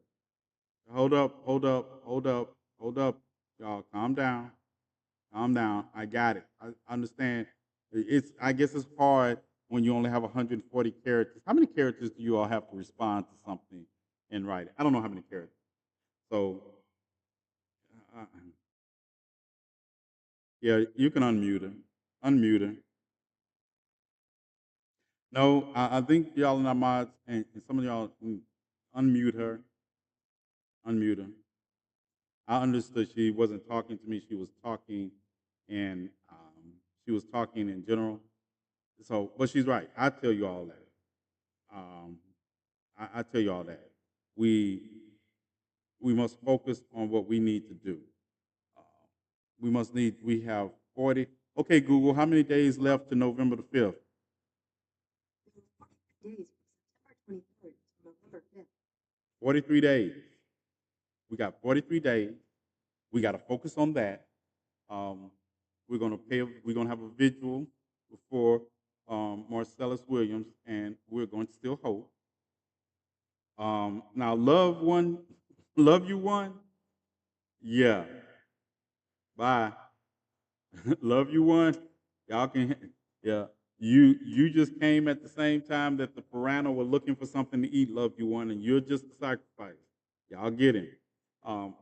Hold up, hold up, hold up, hold up, y'all. Calm down, calm down. I got it. I understand. I guess it's hard when you only have 140 characters. How many characters do you all have to respond to something in writing? I don't know how many characters. So, yeah, you can unmute her. Unmute her. No, I think y'all are not mods, and some of y'all. unmute her. Unmute her. I understood she wasn't talking to me. She was talking, and she was talking in general. So, but she's right. I tell you all that. Um, I tell you all that. We we must focus on what we need to do. Uh, we have 40. Okay, Google, how many days left to November the 5th? Days from September 23rd to November 5th. 43 days. We got 43 days. We got to focus on that. Um, we're gonna have a vigil before Marcellus Williams, and we're going to still hope. Now, love you one. Yeah. Bye. Love you one. Y'all can, yeah. You just came at the same time that the piranha were looking for something to eat. Love you one, and you're just a sacrifice. Y'all get him.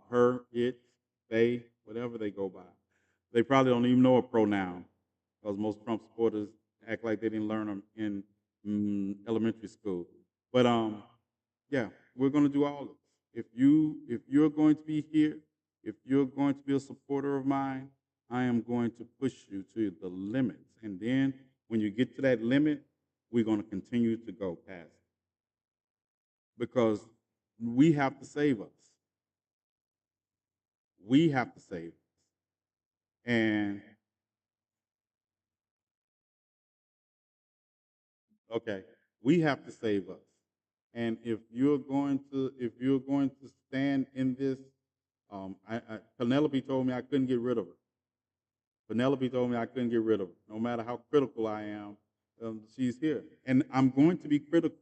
Her, it, they, whatever they go by. They probably don't even know a pronoun because most Trump supporters act like they didn't learn them in elementary school. But yeah, we're going to do all of this. If you're going to be here, if you're going to be a supporter of mine, I am going to push you to the limits. And then when you get to that limit, we're going to continue to go past it. Because we have to save us. We have to save us. And okay, we have to save us. And if you're going to stand in this, Penelope told me I couldn't get rid of her. Penelope told me I couldn't get rid of her. No matter how critical I am, she's here. And I'm going to be critical.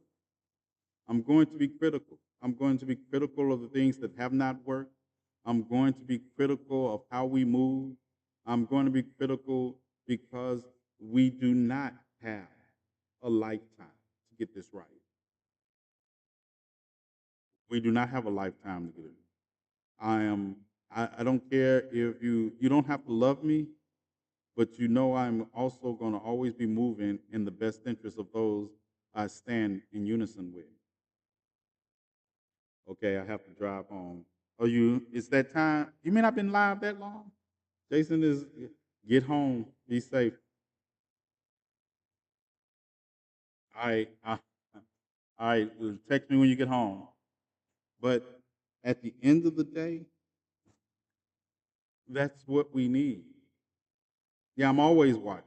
I'm going to be critical. I'm going to be critical of the things that have not worked. I'm going to be critical of how we move. I'm going to be critical because we do not have a lifetime to get this right. We do not have a lifetime to get it. I don't care if you don't have to love me, but you know I'm also going to always be moving in the best interest of those I stand in unison with. Okay, I have to drive home. It's that time. You mean I've been live that long? Jason is, get home, be safe. All right, text me when you get home. But at the end of the day, that's what we need. Yeah, I'm always watching.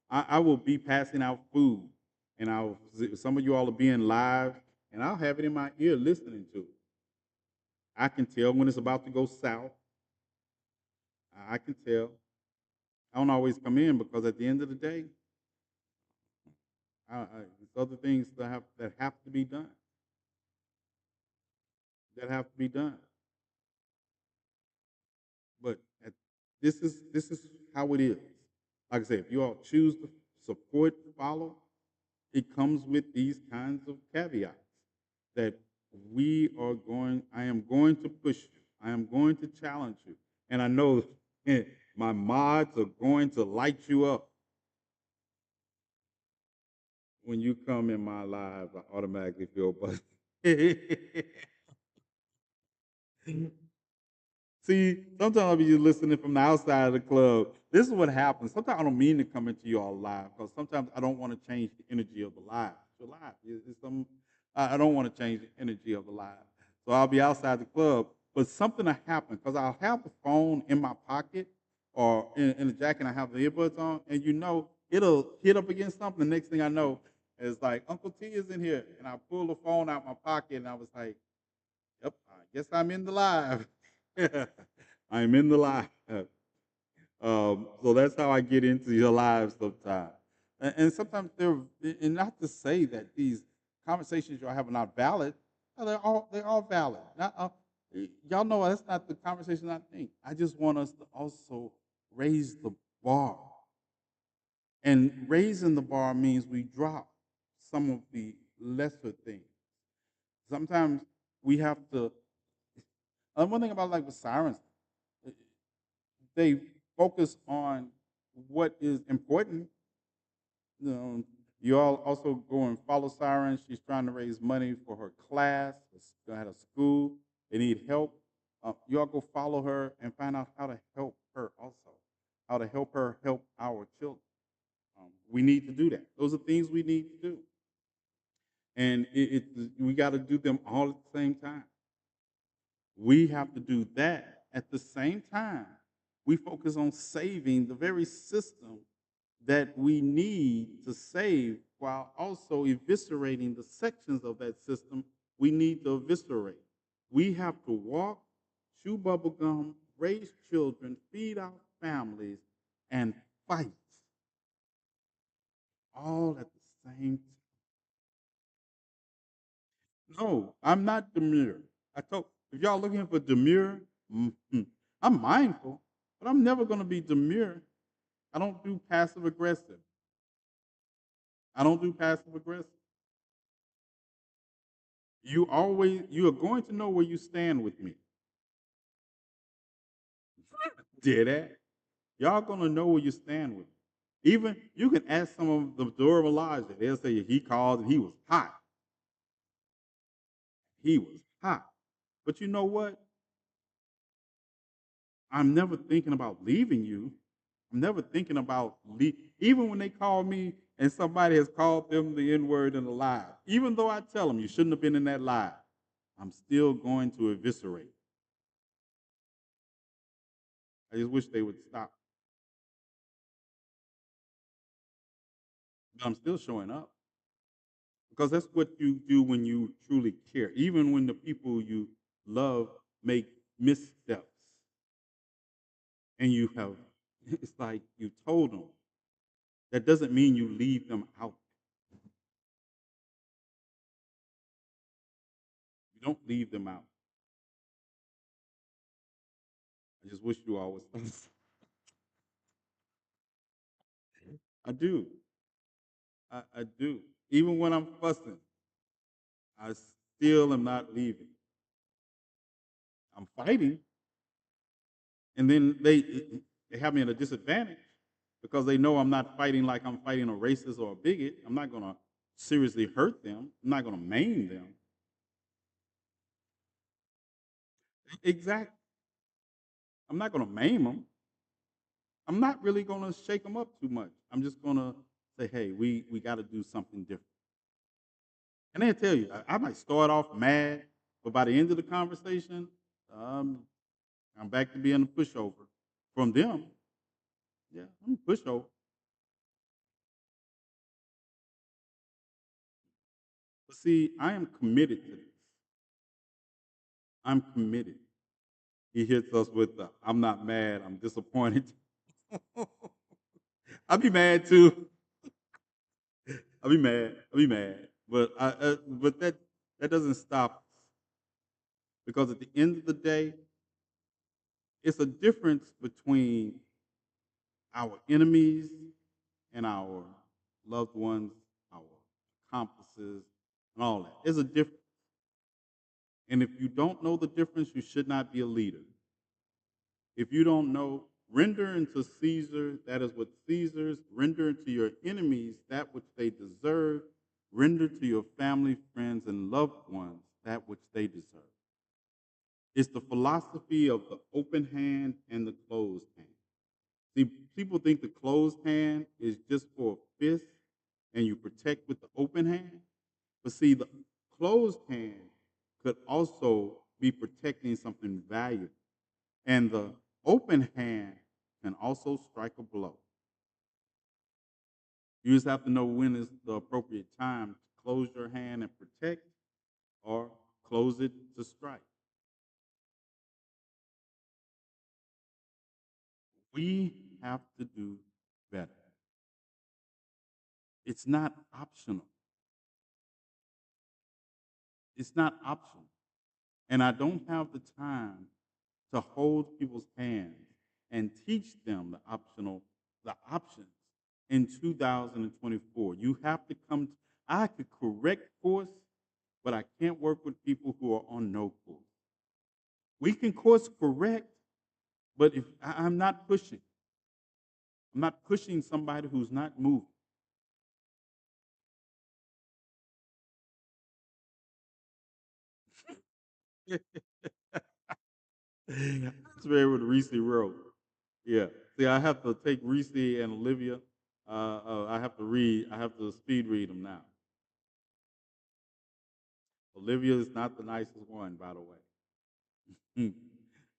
I will be passing out food, and some of you all are being live, and I'll have it in my ear listening to it. I can tell when it's about to go south. I can tell. I don't always come in because at the end of the day, there's other things that have to be done. That have to be done. But this is how it is. Like I said, if you all choose to support, follow, it comes with these kinds of caveats that I am going to push you. I am going to challenge you. And I know my mods are going to light you up. When you come in my live, I automatically feel buzzed. See, sometimes I'll be just listening from the outside of the club. This is what happens. Sometimes I don't mean to come into you all live because sometimes I don't want to change the energy of the live. It's live. I don't want to change the energy of the live. So I'll be outside the club, but something will happen because I'll have the phone in my pocket or in the jacket and I have the earbuds on, and it'll hit up against something. The next thing I know is like, Uncle T is in here. And I pull the phone out my pocket and I was like, yep, I guess I'm in the live. I'm in the live. So that's how I get into your lives sometimes. And sometimes and not to say that these conversations you're having are not valid. No, they're all valid. Y'all know that's not the conversation I think. I just want us to also raise the bar. And raising the bar means we drop some of the lesser things. Sometimes we have to. One thing about like the sirens, they focus on what is important. You all also go and follow Siren. She's trying to raise money for her class, at a school, they need help. Y'all go follow her and find out how to help her also, how to help her help our children. We need to do that. Those are things we need to do, and we got to do them all at the same time. We have to do that at the same time. We focus on saving the very system that we need to save while also eviscerating the sections of that system we need to eviscerate. We have to walk, chew bubblegum, raise children, feed our families, and fight all at the same time. No, I'm not demure. I told if y'all looking for demure, I'm mindful, but I'm never going to be demure. I don't do passive aggressive. I don't do passive aggressive. You are going to know where you stand with me. Did that? Y'all gonna know where you stand with me. Even you can ask some of the Dora Elijah. They'll say he called and he was hot. He was hot. But you know what? I'm never thinking about leaving you. I'm never thinking about even when they call me and somebody has called them the N-word in a live. Even though I tell them you shouldn't have been in that live, I'm still going to eviscerate. I just wish they would stop. But I'm still showing up because that's what you do when you truly care. Even when the people you love make missteps and you have, it's like you told them. That doesn't mean you leave them out. You don't leave them out. I just wish you all would. I do. I do. Even when I'm fussing, I still am not leaving. I'm fighting, and then they have me at a disadvantage because they know I'm not fighting like I'm fighting a racist or a bigot. I'm not going to seriously hurt them. I'm not going to maim them. Exactly. I'm not going to maim them. I'm not really going to shake them up too much. I'm just going to say, hey, we got to do something different. And they'll tell you, I might start off mad, but by the end of the conversation, um, I'm back to being a pushover. From them, yeah, I'm a pushover. But see, I am committed to this. I'm committed. He hits us with the, I'm not mad, I'm disappointed. I'll be mad too. I'll be mad. I'll be mad. But that doesn't stop us because at the end of the day, it's a difference between our enemies and our loved ones, our accomplices, and all that. There's a difference. And if you don't know the difference, you should not be a leader. If you don't know, render unto Caesar that is what Caesar's, render unto your enemies that which they deserve, render to your family, friends, and loved ones that which they deserve. It's the philosophy of the open hand and the closed hand. See, people think the closed hand is just for a fist and you protect with the open hand. But see, the closed hand could also be protecting something valuable. And the open hand can also strike a blow. You just have to know when is the appropriate time to close your hand and protect or close it to strike. We have to do better. It's not optional. It's not optional. And I don't have the time to hold people's hands and teach them the options in 2024. You have to come. I could correct course, but I can't work with people who are on no course. We can course correct, but if I'm not pushing, I'm not pushing somebody who's not moving. That's very what Reese wrote. Yeah. See, I have to take Reese and Olivia. I have to read. I have to speed read them now. Olivia is not the nicest one, by the way.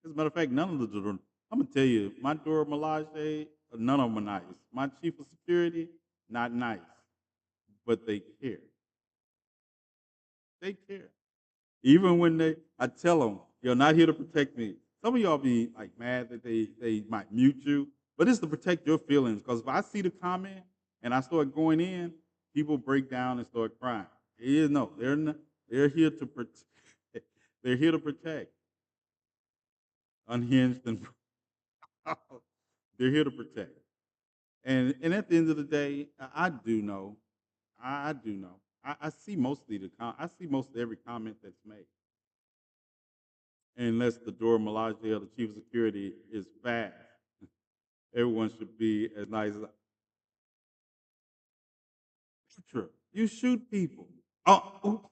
As a matter of fact, none of the. I'm gonna tell you, my Dora Milaje, none of them are nice. My chief of security, not nice, but they care. They care. Even when I tell them, you're not here to protect me. Some of y'all be like mad that they might mute you, but it's to protect your feelings. Because if I see the comment and I start going in, people break down and start crying. No, they're not, they're here to protect. They're here to protect. Unhinged and they're here to protect. And at the end of the day, I do know. I do know. I see mostly I see most of every comment that's made. Unless the Dora Milaje or the chief of security is fast, everyone should be as nice as Petra. You shoot people. Oh,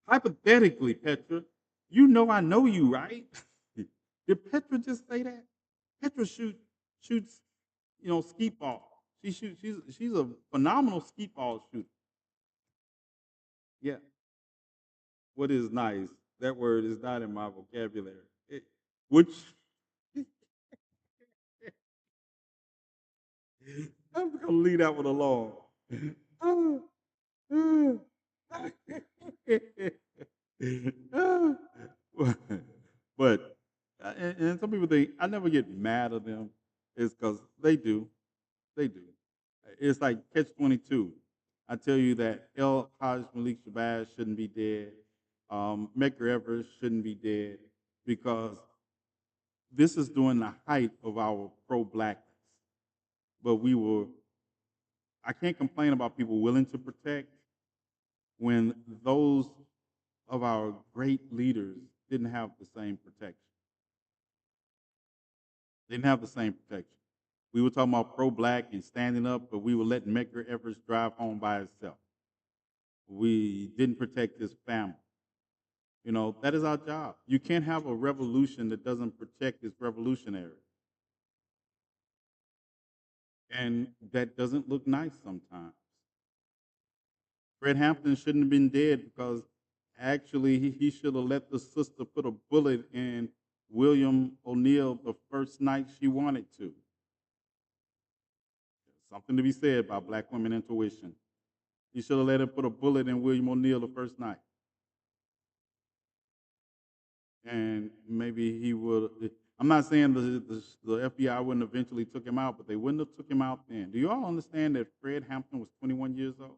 hypothetically, Petra, you know I know you, right? Did Petra just say that? Petra shoots, skeet ball. She's a phenomenal skeet ball shooter. Yeah. What is nice? That word is not in my vocabulary. Which I'm gonna leave that one alone. But and some people think I never get mad at them. Is because they do, they do. It's like catch 22. I tell you that El Haj Malik Shabazz shouldn't be dead. Medgar Evers shouldn't be dead because this is during the height of our pro-blackness. But I can't complain about people willing to protect when those of our great leaders didn't have the same protection. They didn't have the same protection. We were talking about pro-black and standing up, but we were letting Medgar Evers drive home by himself. We didn't protect his family. That is our job. You can't have a revolution that doesn't protect its revolutionaries. And that doesn't look nice sometimes. Fred Hampton shouldn't have been dead because actually he should have let the sister put a bullet in William O'Neill the first night she wanted to. Something to be said about black women intuition. He should have let her put a bullet in William O'Neill the first night. And maybe he would. I'm not saying the FBI wouldn't eventually took him out, but they wouldn't have took him out then. Do you all understand that Fred Hampton was 21 years old?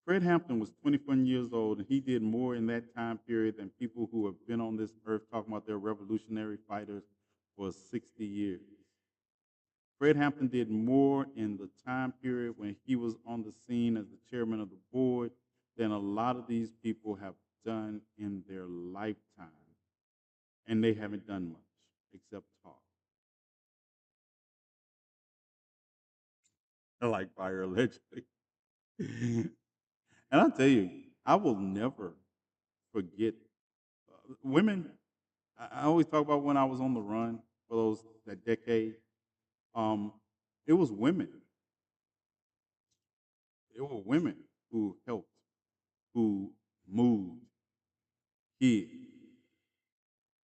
Fred Hampton was 21 years old, and he did more in that time period than people who have been on this earth talking about their revolutionary fighters for 60 years. Fred Hampton did more in the time period when he was on the scene as the chairman of the board than a lot of these people have done in their lifetime. And they haven't done much except talk. Like fire allegedly. And I'll tell you, I will never forget women. I always talk about when I was on the run for that decade. Um, it was women. It were women who helped, who moved, hid.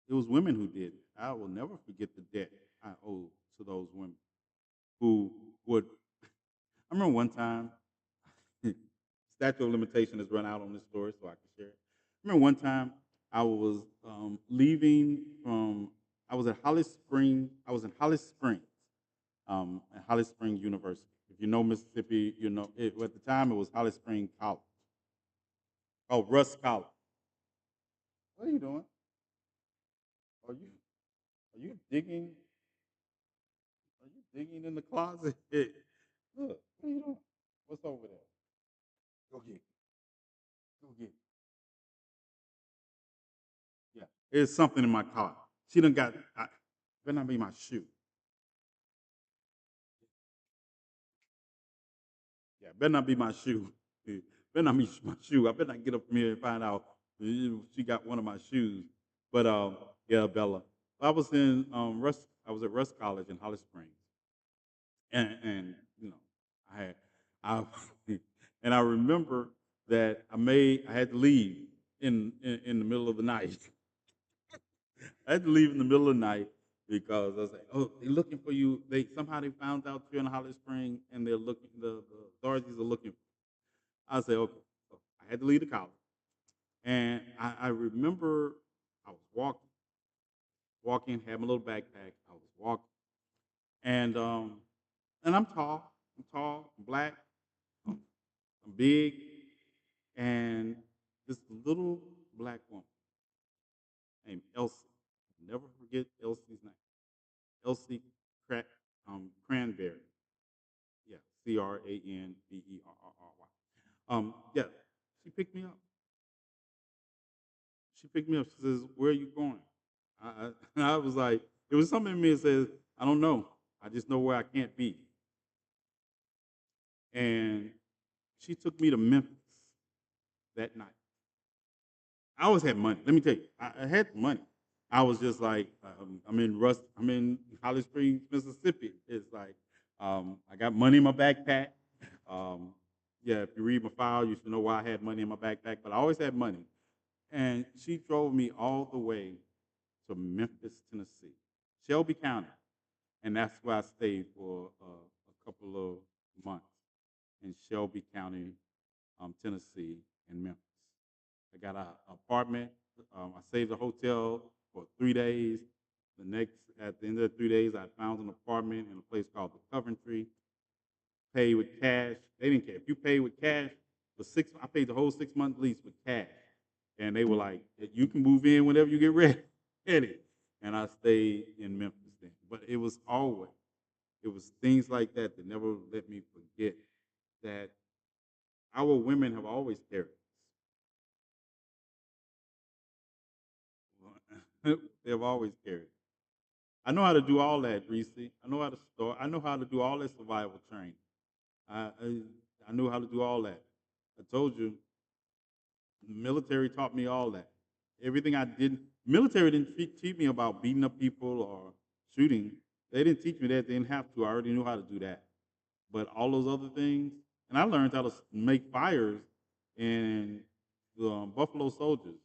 It was women who did it. I will never forget the debt I owe to those women who would. I remember one time, statute of limitation has run out on this story, so I can share it. I remember one time I was leaving from. I was at Holly Springs. I was in Holly Springs, at Holly Springs University. If you know Mississippi, you know at the time it was Holly Springs College. Oh, Russ College. What are you doing? Are you digging? Are you digging in the closet? Look, what are you doing? What's over there? Go get it. Go get it. Yeah. There's something in my car. She done got better not be my shoe. Yeah, better not be my shoe. better not miss my shoe. I better not get up from here and find out she got one of my shoes. But yeah, Bella. I was at Russ College in Holly Springs, and you know, I had I and I remember that I had to leave in the middle of the night. I had to leave in the middle of the night because I was like, "Oh, they're looking for you. They somehow they found out you're in Holly Spring, and they're looking. The authorities are looking." I said, "Okay." So I had to leave the college, and I remember I was walking, had my little backpack. I was walking, and and I'm tall, I'm black, I'm big, and this little black woman named Elsie. I'll never forget Elsie's name. Elsie Cra- Cranberry. Yeah, Cranberry. Yeah, she picked me up. She picked me up. She says, "Where are you going?" I was like, it was something in me that says, "I don't know. I just know where I can't be." And she took me to Memphis that night. I always had money. Let me tell you, I had money. I was just like, I'm in Holly Springs, Mississippi. It's like, I got money in my backpack. Um, yeah, if you read my file, you should know why I had money in my backpack. But I always had money. And she drove me all the way to Memphis, Tennessee, Shelby County, and that's where I stayed for a couple of months in Shelby County, Tennessee, and Memphis. I got an apartment. I saved a hotel for 3 days. At the end of the 3 days, I found an apartment in a place called the Coventry. Paid with cash. They didn't care if you paid with cash. I paid the whole 6 month lease with cash, and they were like, "You can move in whenever you get ready." And I stayed in Memphis then. But it was things like that that never let me forget that our women have always carried us. They have always carried us. I know how to do all that, Reese. I know how to store. I know how to do all that survival training. I, I I knew how to do all that. I told you, the military taught me all that. Everything I didn't, military didn't teach me about beating up people or shooting. They didn't teach me that. They didn't have to. I already knew how to do that. But all those other things, and I learned how to make fires in Buffalo Soldiers.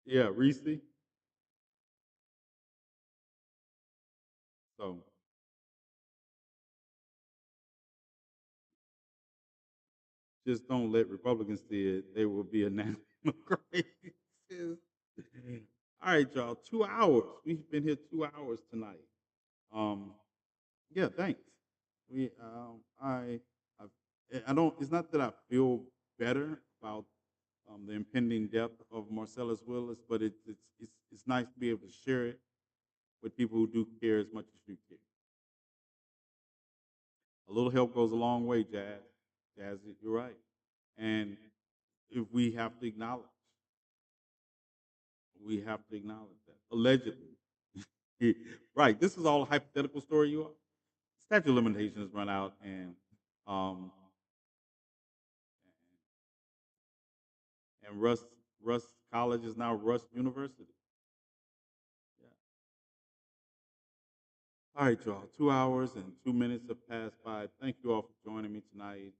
Yeah, Reese. So just don't let Republicans see it. They will be a national crisis. All right, y'all. 2 hours. We've been here 2 hours tonight. Um, yeah, thanks. We, I don't. It's not that I feel better about the impending death of Marcellus Willis, but it's nice to be able to share it with people who do care as much as you care. A little help goes a long way, Jazz. Jazz, you're right. And if we have to acknowledge that. Allegedly. Right. This is all a hypothetical story you are. Statute of limitations run out um and Russ College is now Russ University. Yeah. All right, y'all. 2 hours and 2 minutes have passed by. Thank you all for joining me tonight.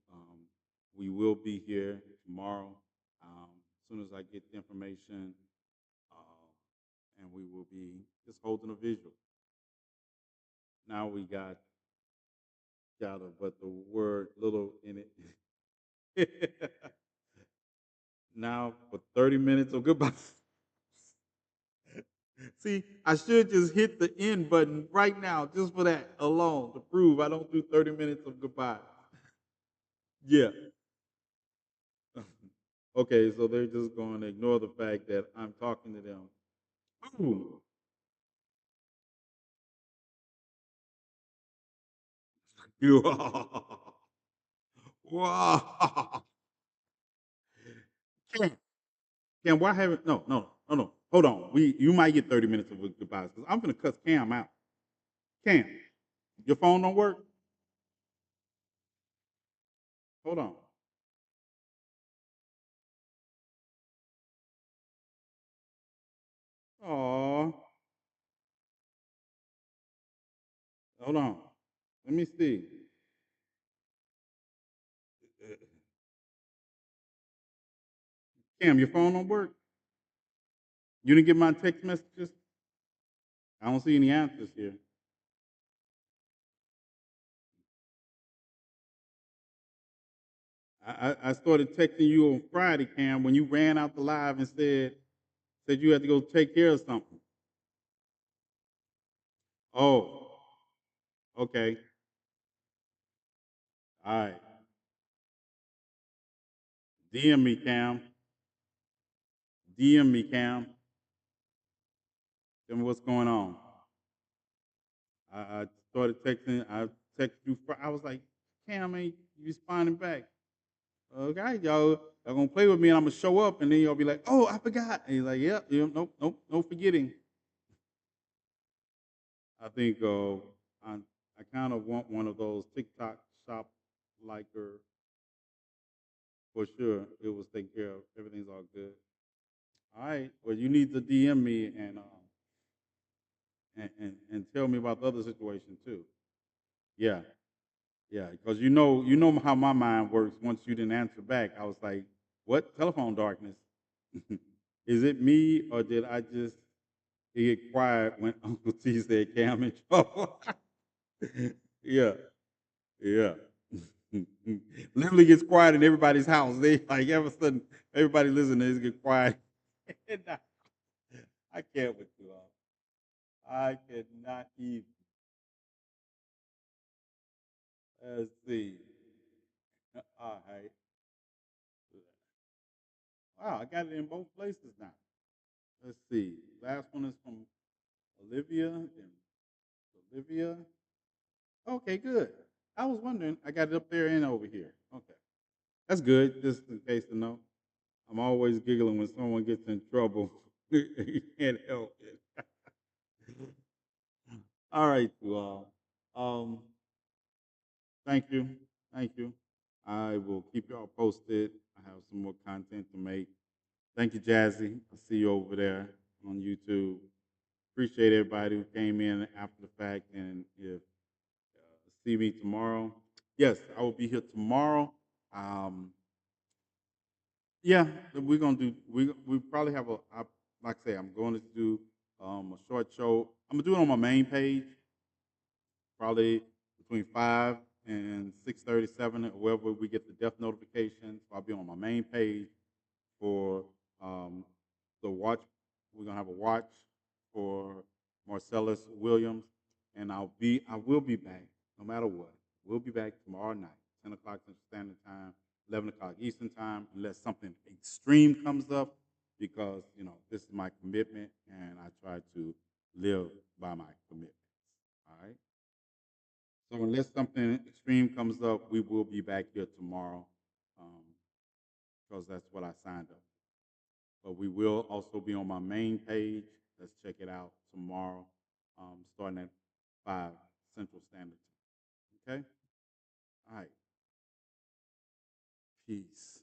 We will be here tomorrow as soon as I get the information, and we will be just holding a visual. Now we got but the word little in it. Now for 30 minutes of goodbye. See, I should just hit the end button right now just for that alone to prove I don't do 30 minutes of goodbye. Yeah. Okay, so they're just going to ignore the fact that I'm talking to them. Ooh. You wow. Cam, Cam, why haven't no. Hold on. You might get 30 minutes of goodbyes because I'm gonna cuss Cam out. Cam, your phone don't work? Hold on. Oh, hold on. Let me see. Cam, your phone don't work? You didn't get my text messages? I don't see any answers here. I started texting you on Friday, Cam, when you ran out the live and said you had to go take care of something. Oh, okay. All right. DM me, Cam. DM me, Cam. Tell me what's going on. I started texting. I texted you. I was like, Cam ain't responding back. Okay, y'all gonna play with me, and I'm gonna show up, and then y'all be like, "Oh, I forgot." And he's like, "Yep, nope, nope, no forgetting." I think I kind of want one of those TikTok shop liker for sure. It was taken care of. Everything's all good. All right. Well, you need to DM me and tell me about the other situation too. Yeah, yeah, because you know how my mind works. Once you didn't answer back, I was like, "What telephone darkness? Is it me or did I just get quiet when Uncle T said Cam in trouble?" Yeah, yeah. Literally gets quiet in everybody's house. They like all of a sudden everybody listening to this get quiet. And I can't with you all. I cannot even. Let's see. All right. Wow, I got it in both places now. Let's see. Last one is from Olivia. And Olivia. Okay, good. I was wondering. I got it up there and over here. Okay. That's good, just in case to know. I'm always giggling when someone gets in trouble. You can't help it. All right, you all. Um, thank you. Thank you. I will keep y'all posted. I have some more content to make. Thank you, Jazzy. I see you over there on YouTube. Appreciate everybody who came in after the fact and if see me tomorrow. Yes, I will be here tomorrow. Um, yeah, we're gonna do. We probably have like I say, I'm going to do a short show. I'm gonna do it on my main page, probably between 5 and 6:37, or wherever we get the death notifications. So I'll be on my main page for um, the watch. We're gonna have a watch for Marcellus Williams, and I will be back no matter what. We'll be back tomorrow night, 10 o'clock Central Standard Time, 11 o'clock Eastern Time, unless something extreme comes up, because this is my commitment, and I try to live by my commitments. All right. So unless something extreme comes up, we will be back here tomorrow, because that's what I signed up. But we will also be on my main page. Let's check it out tomorrow, starting at 5 Central Standard Time. Okay? All right. Peace.